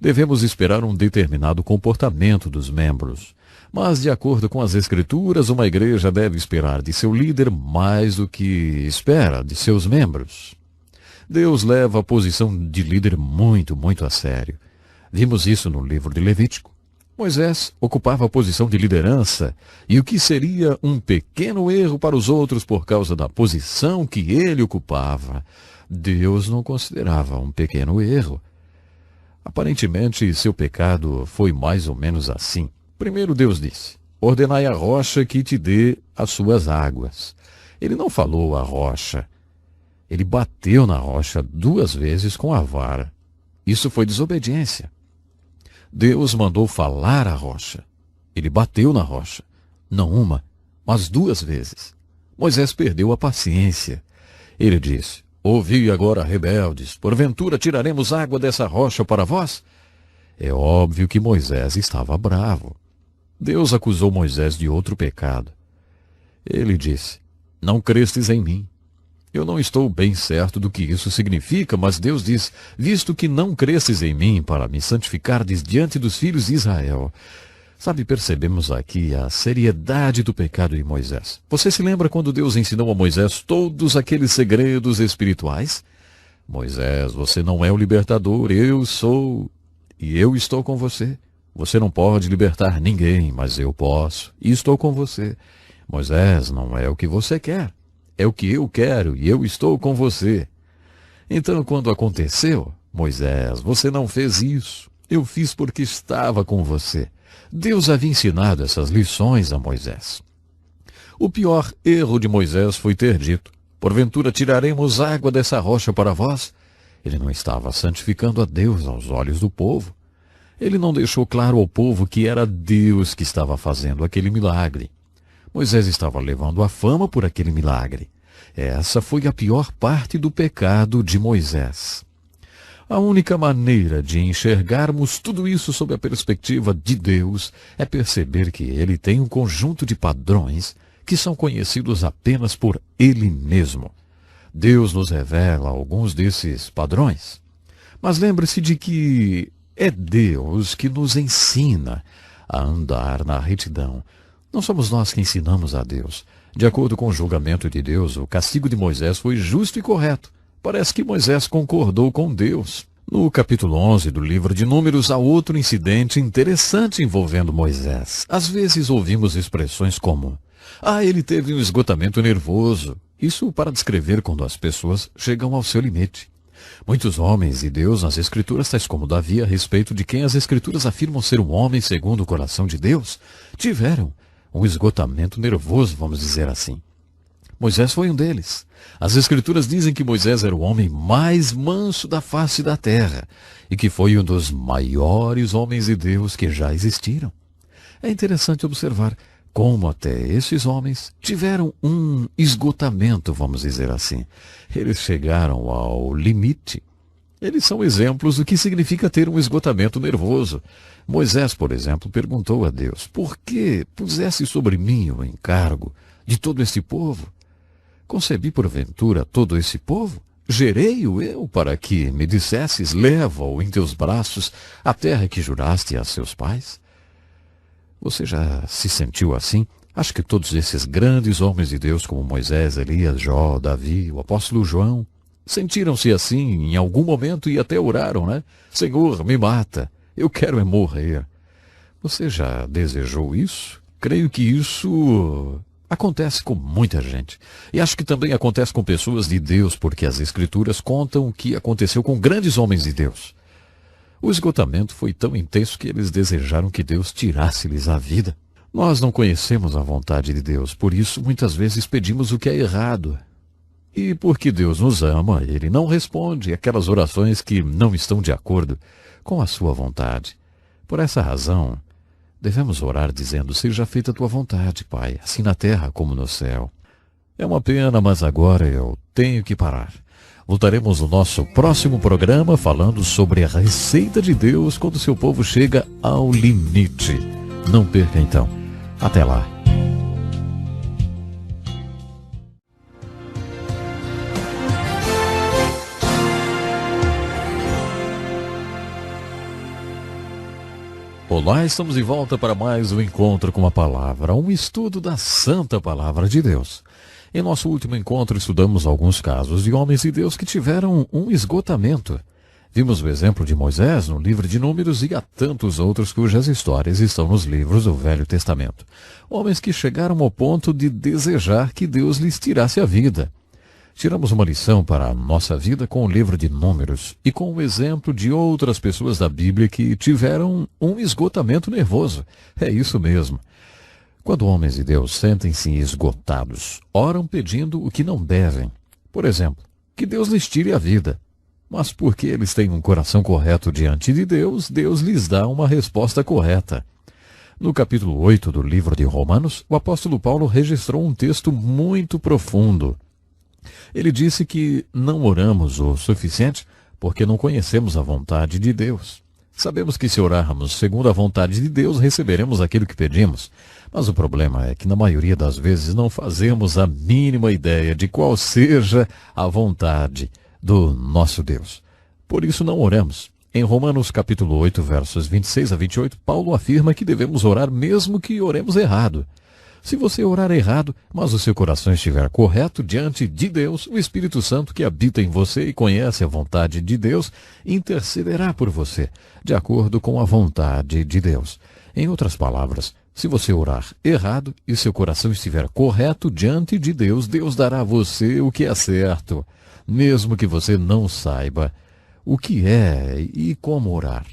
Devemos esperar um determinado comportamento dos membros. Mas, de acordo com as Escrituras, uma igreja deve esperar de seu líder mais do que espera de seus membros. Deus leva a posição de líder muito a sério. Vimos isso no livro de Levítico. Moisés ocupava a posição de liderança, e o que seria um pequeno erro para os outros por causa da posição que ele ocupava, Deus não considerava um pequeno erro. Aparentemente, seu pecado foi mais ou menos assim. Primeiro Deus disse: ordenai a rocha que te dê as suas águas. Ele não falou à rocha. Ele bateu na rocha 2 vezes com a vara. Isso foi desobediência. Deus mandou falar à rocha. Ele bateu na rocha. Não uma, mas 2 vezes. Moisés perdeu a paciência. Ele disse: ouvi agora, rebeldes, porventura tiraremos água dessa rocha para vós? É óbvio que Moisés estava bravo. Deus acusou Moisés de outro pecado. Ele disse: não crestes em mim. Eu não estou bem certo do que isso significa, mas Deus diz: visto que não cresces em mim para me santificardes diante dos filhos de Israel. Sabe, percebemos aqui a seriedade do pecado de Moisés. Você se lembra quando Deus ensinou a Moisés todos aqueles segredos espirituais? Moisés, você não é o libertador, eu sou, e eu estou com você. Você não pode libertar ninguém, mas eu posso, e estou com você. Moisés, não é o que você quer, é o que eu quero, e eu estou com você. Então, quando aconteceu, Moisés, você não fez isso, eu fiz porque estava com você. Deus havia ensinado essas lições a Moisés. O pior erro de Moisés foi ter dito: porventura tiraremos água dessa rocha para vós? Ele não estava santificando a Deus aos olhos do povo. Ele não deixou claro ao povo que era Deus que estava fazendo aquele milagre. Moisés estava levando a fama por aquele milagre. Essa foi a pior parte do pecado de Moisés. A única maneira de enxergarmos tudo isso sob a perspectiva de Deus é perceber que Ele tem um conjunto de padrões que são conhecidos apenas por Ele mesmo. Deus nos revela alguns desses padrões. Mas lembre-se de que é Deus que nos ensina a andar na retidão. Não somos nós que ensinamos a Deus. De acordo com o julgamento de Deus, o castigo de Moisés foi justo e correto. Parece que Moisés concordou com Deus. No capítulo 11 do livro de Números, há outro incidente interessante envolvendo Moisés. Às vezes ouvimos expressões como: ele teve um esgotamento nervoso. Isso para descrever quando as pessoas chegam ao seu limite. Muitos homens de Deus nas Escrituras, tais como Davi, a respeito de quem as Escrituras afirmam ser um homem segundo o coração de Deus, tiveram um esgotamento nervoso, vamos dizer assim. Moisés foi um deles. As Escrituras dizem que Moisés era o homem mais manso da face da terra e que foi um dos maiores homens de Deus que já existiram. É interessante observar como até esses homens tiveram um esgotamento, vamos dizer assim. Eles chegaram ao limite. Eles são exemplos do que significa ter um esgotamento nervoso. Moisés, por exemplo, perguntou a Deus: por que pusesse sobre mim o encargo de todo esse povo? Concebi porventura todo esse povo? Gerei-o eu para que me dissesses: leva-o em teus braços a terra que juraste a seus pais? Você já se sentiu assim? Acho que todos esses grandes homens de Deus, como Moisés, Elias, Jó, Davi, o apóstolo João, sentiram-se assim em algum momento e até oraram, né? Senhor, me mata, eu quero é morrer. Você já desejou isso? Creio que isso acontece com muita gente. E acho que também acontece com pessoas de Deus, porque as Escrituras contam o que aconteceu com grandes homens de Deus. O esgotamento foi tão intenso que eles desejaram que Deus tirasse-lhes a vida. Nós não conhecemos a vontade de Deus, por isso muitas vezes pedimos o que é errado. E porque Deus nos ama, Ele não responde aquelas orações que não estão de acordo com a sua vontade. Por essa razão, devemos orar dizendo: seja feita a tua vontade, Pai, assim na terra como no céu. É uma pena, mas agora eu tenho que parar. Voltaremos no nosso próximo programa falando sobre a receita de Deus quando seu povo chega ao limite. Não perca então. Até lá. Olá, estamos de volta para mais um encontro com a palavra, um estudo da Santa Palavra de Deus. Em nosso último encontro estudamos alguns casos de homens de Deus que tiveram um esgotamento. Vimos o exemplo de Moisés no livro de Números e há tantos outros cujas histórias estão nos livros do Velho Testamento. Homens que chegaram ao ponto de desejar que Deus lhes tirasse a vida. Tiramos uma lição para a nossa vida com o livro de Números e com o exemplo de outras pessoas da Bíblia que tiveram um esgotamento nervoso. É isso mesmo. Quando homens de Deus sentem-se esgotados, oram pedindo o que não devem. Por exemplo, que Deus lhes tire a vida. Mas porque eles têm um coração correto diante de Deus, Deus lhes dá uma resposta correta. No capítulo 8 do livro de Romanos, o apóstolo Paulo registrou um texto muito profundo. Ele disse que não oramos o suficiente porque não conhecemos a vontade de Deus. Sabemos que se orarmos segundo a vontade de Deus, receberemos aquilo que pedimos. Mas o problema é que na maioria das vezes não fazemos a mínima ideia de qual seja a vontade do nosso Deus. Por isso não oramos. Em Romanos capítulo 8, versos 26 a 28, Paulo afirma que devemos orar mesmo que oremos errado. Se você orar errado, mas o seu coração estiver correto diante de Deus, o Espírito Santo que habita em você e conhece a vontade de Deus, intercederá por você, de acordo com a vontade de Deus. Em outras palavras, se você orar errado e seu coração estiver correto diante de Deus, Deus dará a você o que é certo, mesmo que você não saiba o que é e como orar.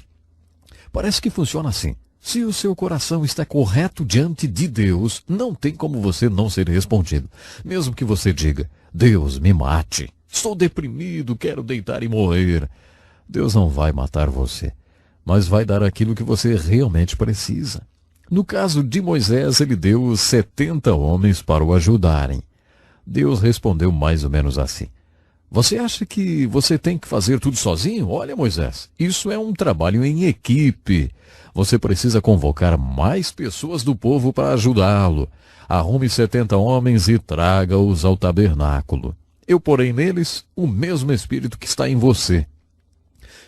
Parece que funciona assim. Se o seu coração está correto diante de Deus, não tem como você não ser respondido. Mesmo que você diga, Deus me mate, estou deprimido, quero deitar e morrer. Deus não vai matar você, mas vai dar aquilo que você realmente precisa. No caso de Moisés, ele deu 70 homens para o ajudarem. Deus respondeu mais ou menos assim. Você acha que você tem que fazer tudo sozinho? Olha, Moisés, isso é um trabalho em equipe. Você precisa convocar mais pessoas do povo para ajudá-lo. Arrume 70 homens e traga-os ao tabernáculo. Eu porei neles o mesmo espírito que está em você.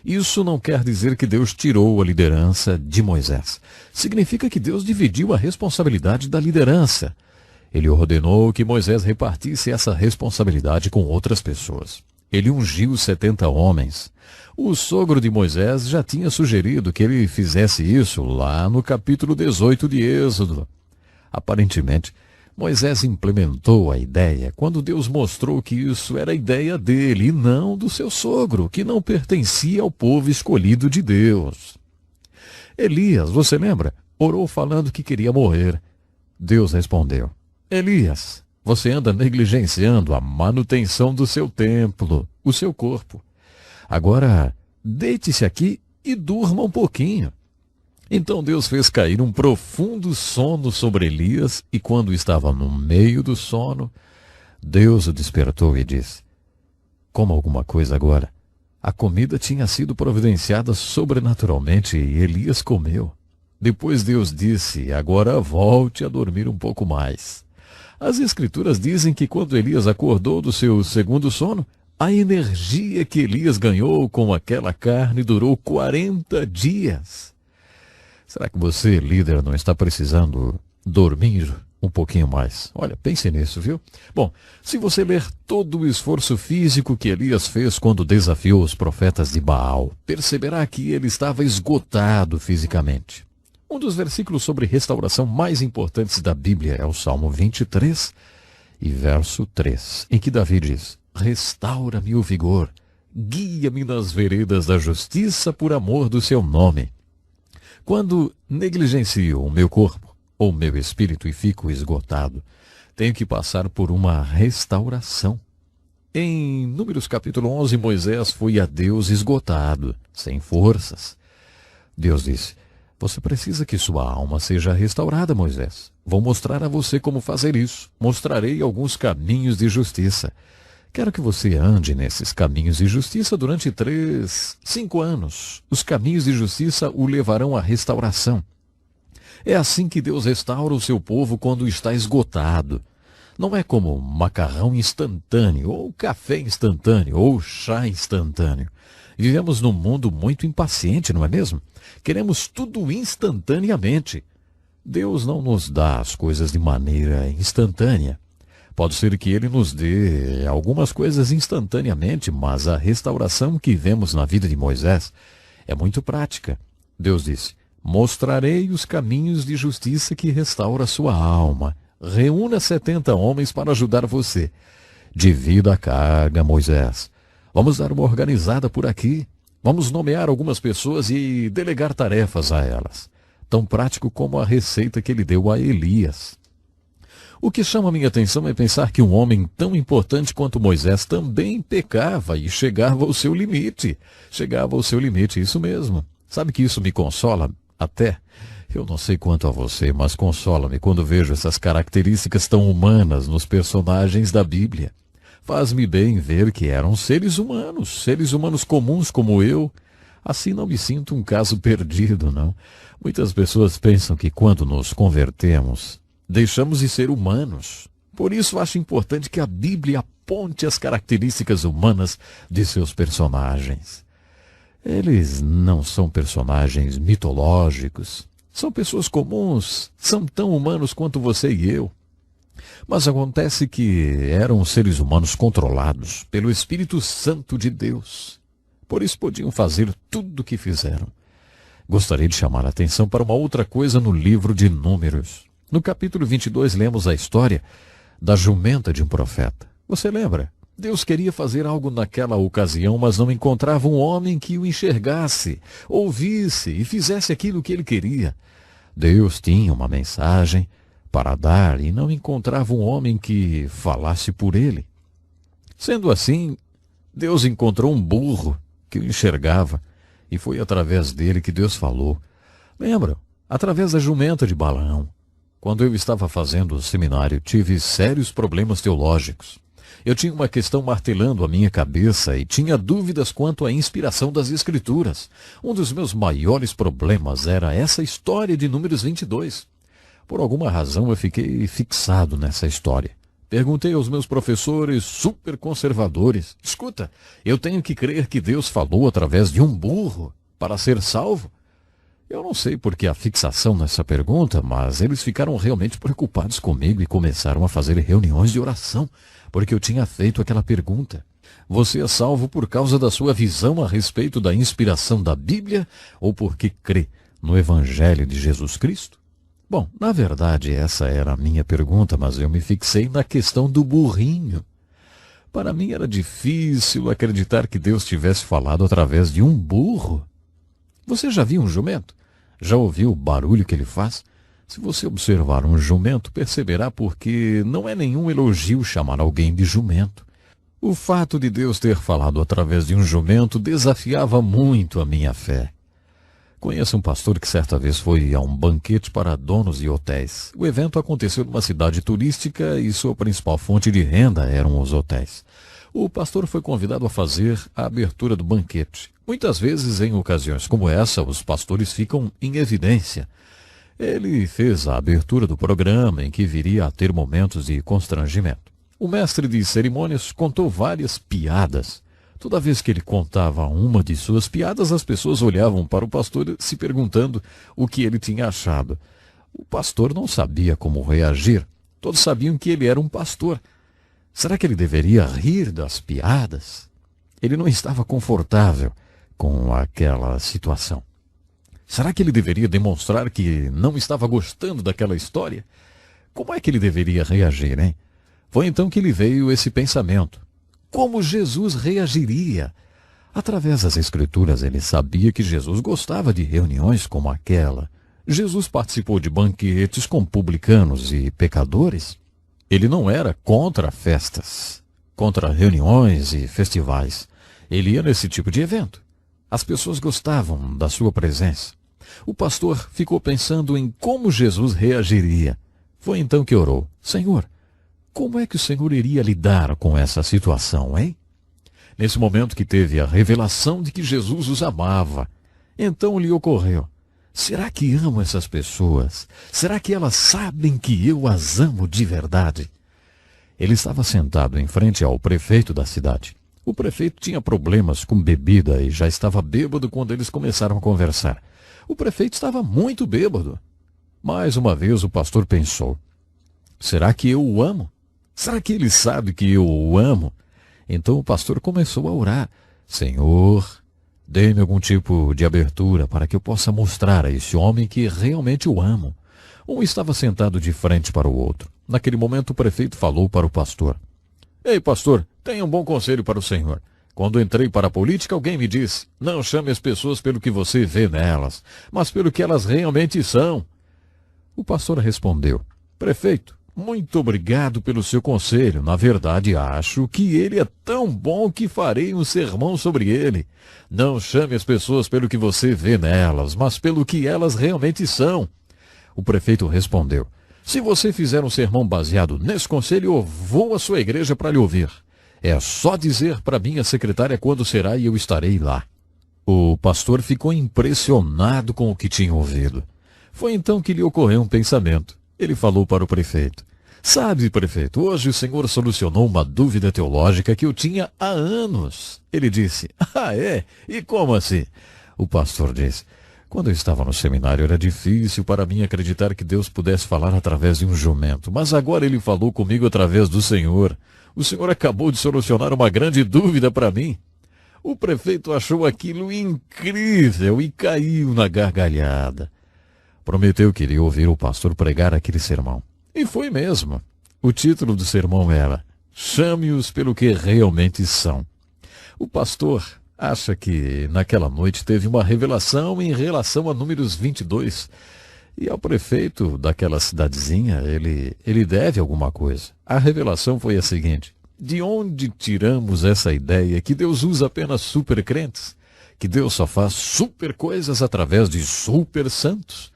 Isso não quer dizer que Deus tirou a liderança de Moisés. Significa que Deus dividiu a responsabilidade da liderança. Ele ordenou que Moisés repartisse essa responsabilidade com outras pessoas. Ele ungiu 70 homens. O sogro de Moisés já tinha sugerido que ele fizesse isso lá no capítulo 18 de Êxodo. Aparentemente, Moisés implementou a ideia quando Deus mostrou que isso era a ideia dele e não do seu sogro, que não pertencia ao povo escolhido de Deus. Elias, você lembra? Orou falando que queria morrer. Deus respondeu, Elias, você anda negligenciando a manutenção do seu templo, o seu corpo. Agora, deite-se aqui e durma um pouquinho. Então Deus fez cair um profundo sono sobre Elias e quando estava no meio do sono, Deus o despertou e disse, coma alguma coisa agora. A comida tinha sido providenciada sobrenaturalmente e Elias comeu. Depois Deus disse, agora volte a dormir um pouco mais. As Escrituras dizem que quando Elias acordou do seu segundo sono, a energia que Elias ganhou com aquela carne durou 40 dias. Será que você, líder, não está precisando dormir um pouquinho mais? Olha, pense nisso, viu? Bom, se você ler todo o esforço físico que Elias fez quando desafiou os profetas de Baal, perceberá que ele estava esgotado fisicamente. Um dos versículos sobre restauração mais importantes da Bíblia é o Salmo 23 e verso 3, em que Davi diz, restaura-me o vigor, guia-me nas veredas da justiça por amor do seu nome. Quando negligencio o meu corpo ou meu espírito e fico esgotado, tenho que passar por uma restauração. Em Números capítulo 11, Moisés foi a Deus esgotado, sem forças. Deus disse, você precisa que sua alma seja restaurada, Moisés. Vou mostrar a você como fazer isso. Mostrarei alguns caminhos de justiça. Quero que você ande nesses caminhos de justiça durante 5 anos. Os caminhos de justiça o levarão à restauração. É assim que Deus restaura o seu povo quando está esgotado. Não é como macarrão instantâneo, ou café instantâneo, ou chá instantâneo. Vivemos num mundo muito impaciente, não é mesmo? Queremos tudo instantaneamente. Deus não nos dá as coisas de maneira instantânea. Pode ser que Ele nos dê algumas coisas instantaneamente, mas a restauração que vemos na vida de Moisés é muito prática. Deus disse: mostrarei os caminhos de justiça que restaura sua alma. Reúna 70 homens para ajudar você. Divida a carga, Moisés. Vamos dar uma organizada por aqui. Vamos nomear algumas pessoas e delegar tarefas a elas. Tão prático como a receita que ele deu a Elias. O que chama minha atenção é pensar que um homem tão importante quanto Moisés também pecava e chegava ao seu limite. Chegava ao seu limite, isso mesmo. Sabe que isso me consola até? Eu não sei quanto a você, mas consola-me quando vejo essas características tão humanas nos personagens da Bíblia. Faz-me bem ver que eram seres humanos comuns como eu. Assim não me sinto um caso perdido, não. Muitas pessoas pensam que quando nos convertemos, deixamos de ser humanos. Por isso acho importante que a Bíblia aponte as características humanas de seus personagens. Eles não são personagens mitológicos. São pessoas comuns, são tão humanos quanto você e eu. Mas acontece que eram seres humanos controlados pelo Espírito Santo de Deus. Por isso podiam fazer tudo o que fizeram. Gostaria de chamar a atenção para uma outra coisa no livro de Números. No capítulo 22 lemos a história da jumenta de um profeta. Você lembra? Deus queria fazer algo naquela ocasião, mas não encontrava um homem que o enxergasse, ouvisse e fizesse aquilo que ele queria. Deus tinha uma mensagem para dar e não encontrava um homem que falasse por ele. Sendo assim, Deus encontrou um burro que o enxergava e foi através dele que Deus falou. Lembram? Através da jumenta de Balaão. Quando eu estava fazendo o seminário, tive sérios problemas teológicos. Eu tinha uma questão martelando a minha cabeça e tinha dúvidas quanto à inspiração das Escrituras. Um dos meus maiores problemas era essa história de Números 22. Por alguma razão eu fiquei fixado nessa história. Perguntei aos meus professores super conservadores: escuta, eu tenho que crer que Deus falou através de um burro para ser salvo? Eu não sei por que a fixação nessa pergunta, mas eles ficaram realmente preocupados comigo e começaram a fazer reuniões de oração, porque eu tinha feito aquela pergunta. Você é salvo por causa da sua visão a respeito da inspiração da Bíblia ou porque crê no Evangelho de Jesus Cristo? Bom, na verdade essa era a minha pergunta, mas eu me fixei na questão do burrinho. Para mim era difícil acreditar que Deus tivesse falado através de um burro. Você já viu um jumento? Já ouviu o barulho que ele faz? Se você observar um jumento, perceberá porque não é nenhum elogio chamar alguém de jumento. O fato de Deus ter falado através de um jumento desafiava muito a minha fé. Conheço um pastor que certa vez foi a um banquete para donos de hotéis. O evento aconteceu numa cidade turística e sua principal fonte de renda eram os hotéis. O pastor foi convidado a fazer a abertura do banquete. Muitas vezes, em ocasiões como essa, os pastores ficam em evidência. Ele fez a abertura do programa, em que viria a ter momentos de constrangimento. O mestre de cerimônias contou várias piadas. Toda vez que ele contava uma de suas piadas, as pessoas olhavam para o pastor se perguntando o que ele tinha achado. O pastor não sabia como reagir. Todos sabiam que ele era um pastor. Será que ele deveria rir das piadas? Ele não estava confortável com aquela situação. Será que ele deveria demonstrar que não estava gostando daquela história? Como é que ele deveria reagir, hein? Foi então que lhe veio esse pensamento. Como Jesus reagiria? Através das Escrituras, ele sabia que Jesus gostava de reuniões como aquela. Jesus participou de banquetes com publicanos e pecadores. Ele não era contra festas, contra reuniões e festivais. Ele ia nesse tipo de evento. As pessoas gostavam da sua presença. O pastor ficou pensando em como Jesus reagiria. Foi então que orou: Senhor, como é que o Senhor iria lidar com essa situação, hein? Nesse momento que teve a revelação de que Jesus os amava, então lhe ocorreu: será que amo essas pessoas? Será que elas sabem que eu as amo de verdade? Ele estava sentado em frente ao prefeito da cidade. O prefeito tinha problemas com bebida e já estava bêbado quando eles começaram a conversar. O prefeito estava muito bêbado. Mais uma vez o pastor pensou: será que eu o amo? Será que ele sabe que eu o amo? Então o pastor começou a orar: Senhor, dê-me algum tipo de abertura para que eu possa mostrar a esse homem que realmente o amo. Um estava sentado de frente para o outro. Naquele momento o prefeito falou para o pastor: Ei, pastor, tenho um bom conselho para o senhor. Quando entrei para a política, alguém me disse: não chame as pessoas pelo que você vê nelas, mas pelo que elas realmente são. O pastor respondeu: prefeito, muito obrigado pelo seu conselho. Na verdade, acho que ele é tão bom que farei um sermão sobre ele. Não chame as pessoas pelo que você vê nelas, mas pelo que elas realmente são. O prefeito respondeu: se você fizer um sermão baseado nesse conselho, eu vou à sua igreja para lhe ouvir. É só dizer para minha secretária quando será e eu estarei lá. O pastor ficou impressionado com o que tinha ouvido. Foi então que lhe ocorreu um pensamento. Ele falou para o prefeito: sabe, prefeito, hoje o senhor solucionou uma dúvida teológica que eu tinha há anos. Ele disse: ah, é? E como assim? O pastor disse: quando eu estava no seminário era difícil para mim acreditar que Deus pudesse falar através de um jumento, mas agora ele falou comigo através do Senhor. O senhor acabou de solucionar uma grande dúvida para mim. O prefeito achou aquilo incrível e caiu na gargalhada. Prometeu que iria ouvir o pastor pregar aquele sermão. E foi mesmo. O título do sermão era: chame-os pelo que realmente são. O pastor acha que naquela noite teve uma revelação em relação a Números 22. E ao prefeito daquela cidadezinha, ele deve alguma coisa. A revelação foi a seguinte: de onde tiramos essa ideia que Deus usa apenas super crentes? Que Deus só faz super coisas através de super santos?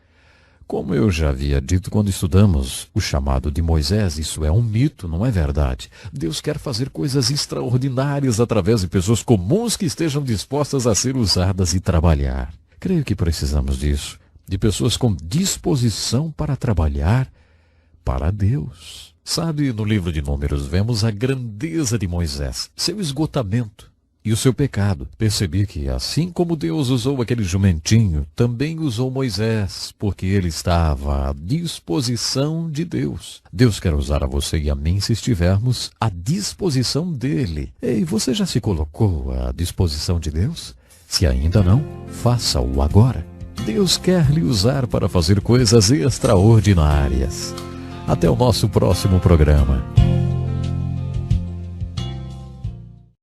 Como eu já havia dito quando estudamos o chamado de Moisés, isso é um mito, não é verdade. Deus quer fazer coisas extraordinárias através de pessoas comuns que estejam dispostas a ser usadas e trabalhar. Creio que precisamos disso, de pessoas com disposição para trabalhar para Deus. Sabe, no livro de Números vemos a grandeza de Moisés, seu esgotamento e o seu pecado. Percebi que, assim como Deus usou aquele jumentinho, também usou Moisés, porque ele estava à disposição de Deus. Deus quer usar a você e a mim se estivermos à disposição dele. E você já se colocou à disposição de Deus? Se ainda não, faça-o agora. Deus quer lhe usar para fazer coisas extraordinárias. Até o nosso próximo programa.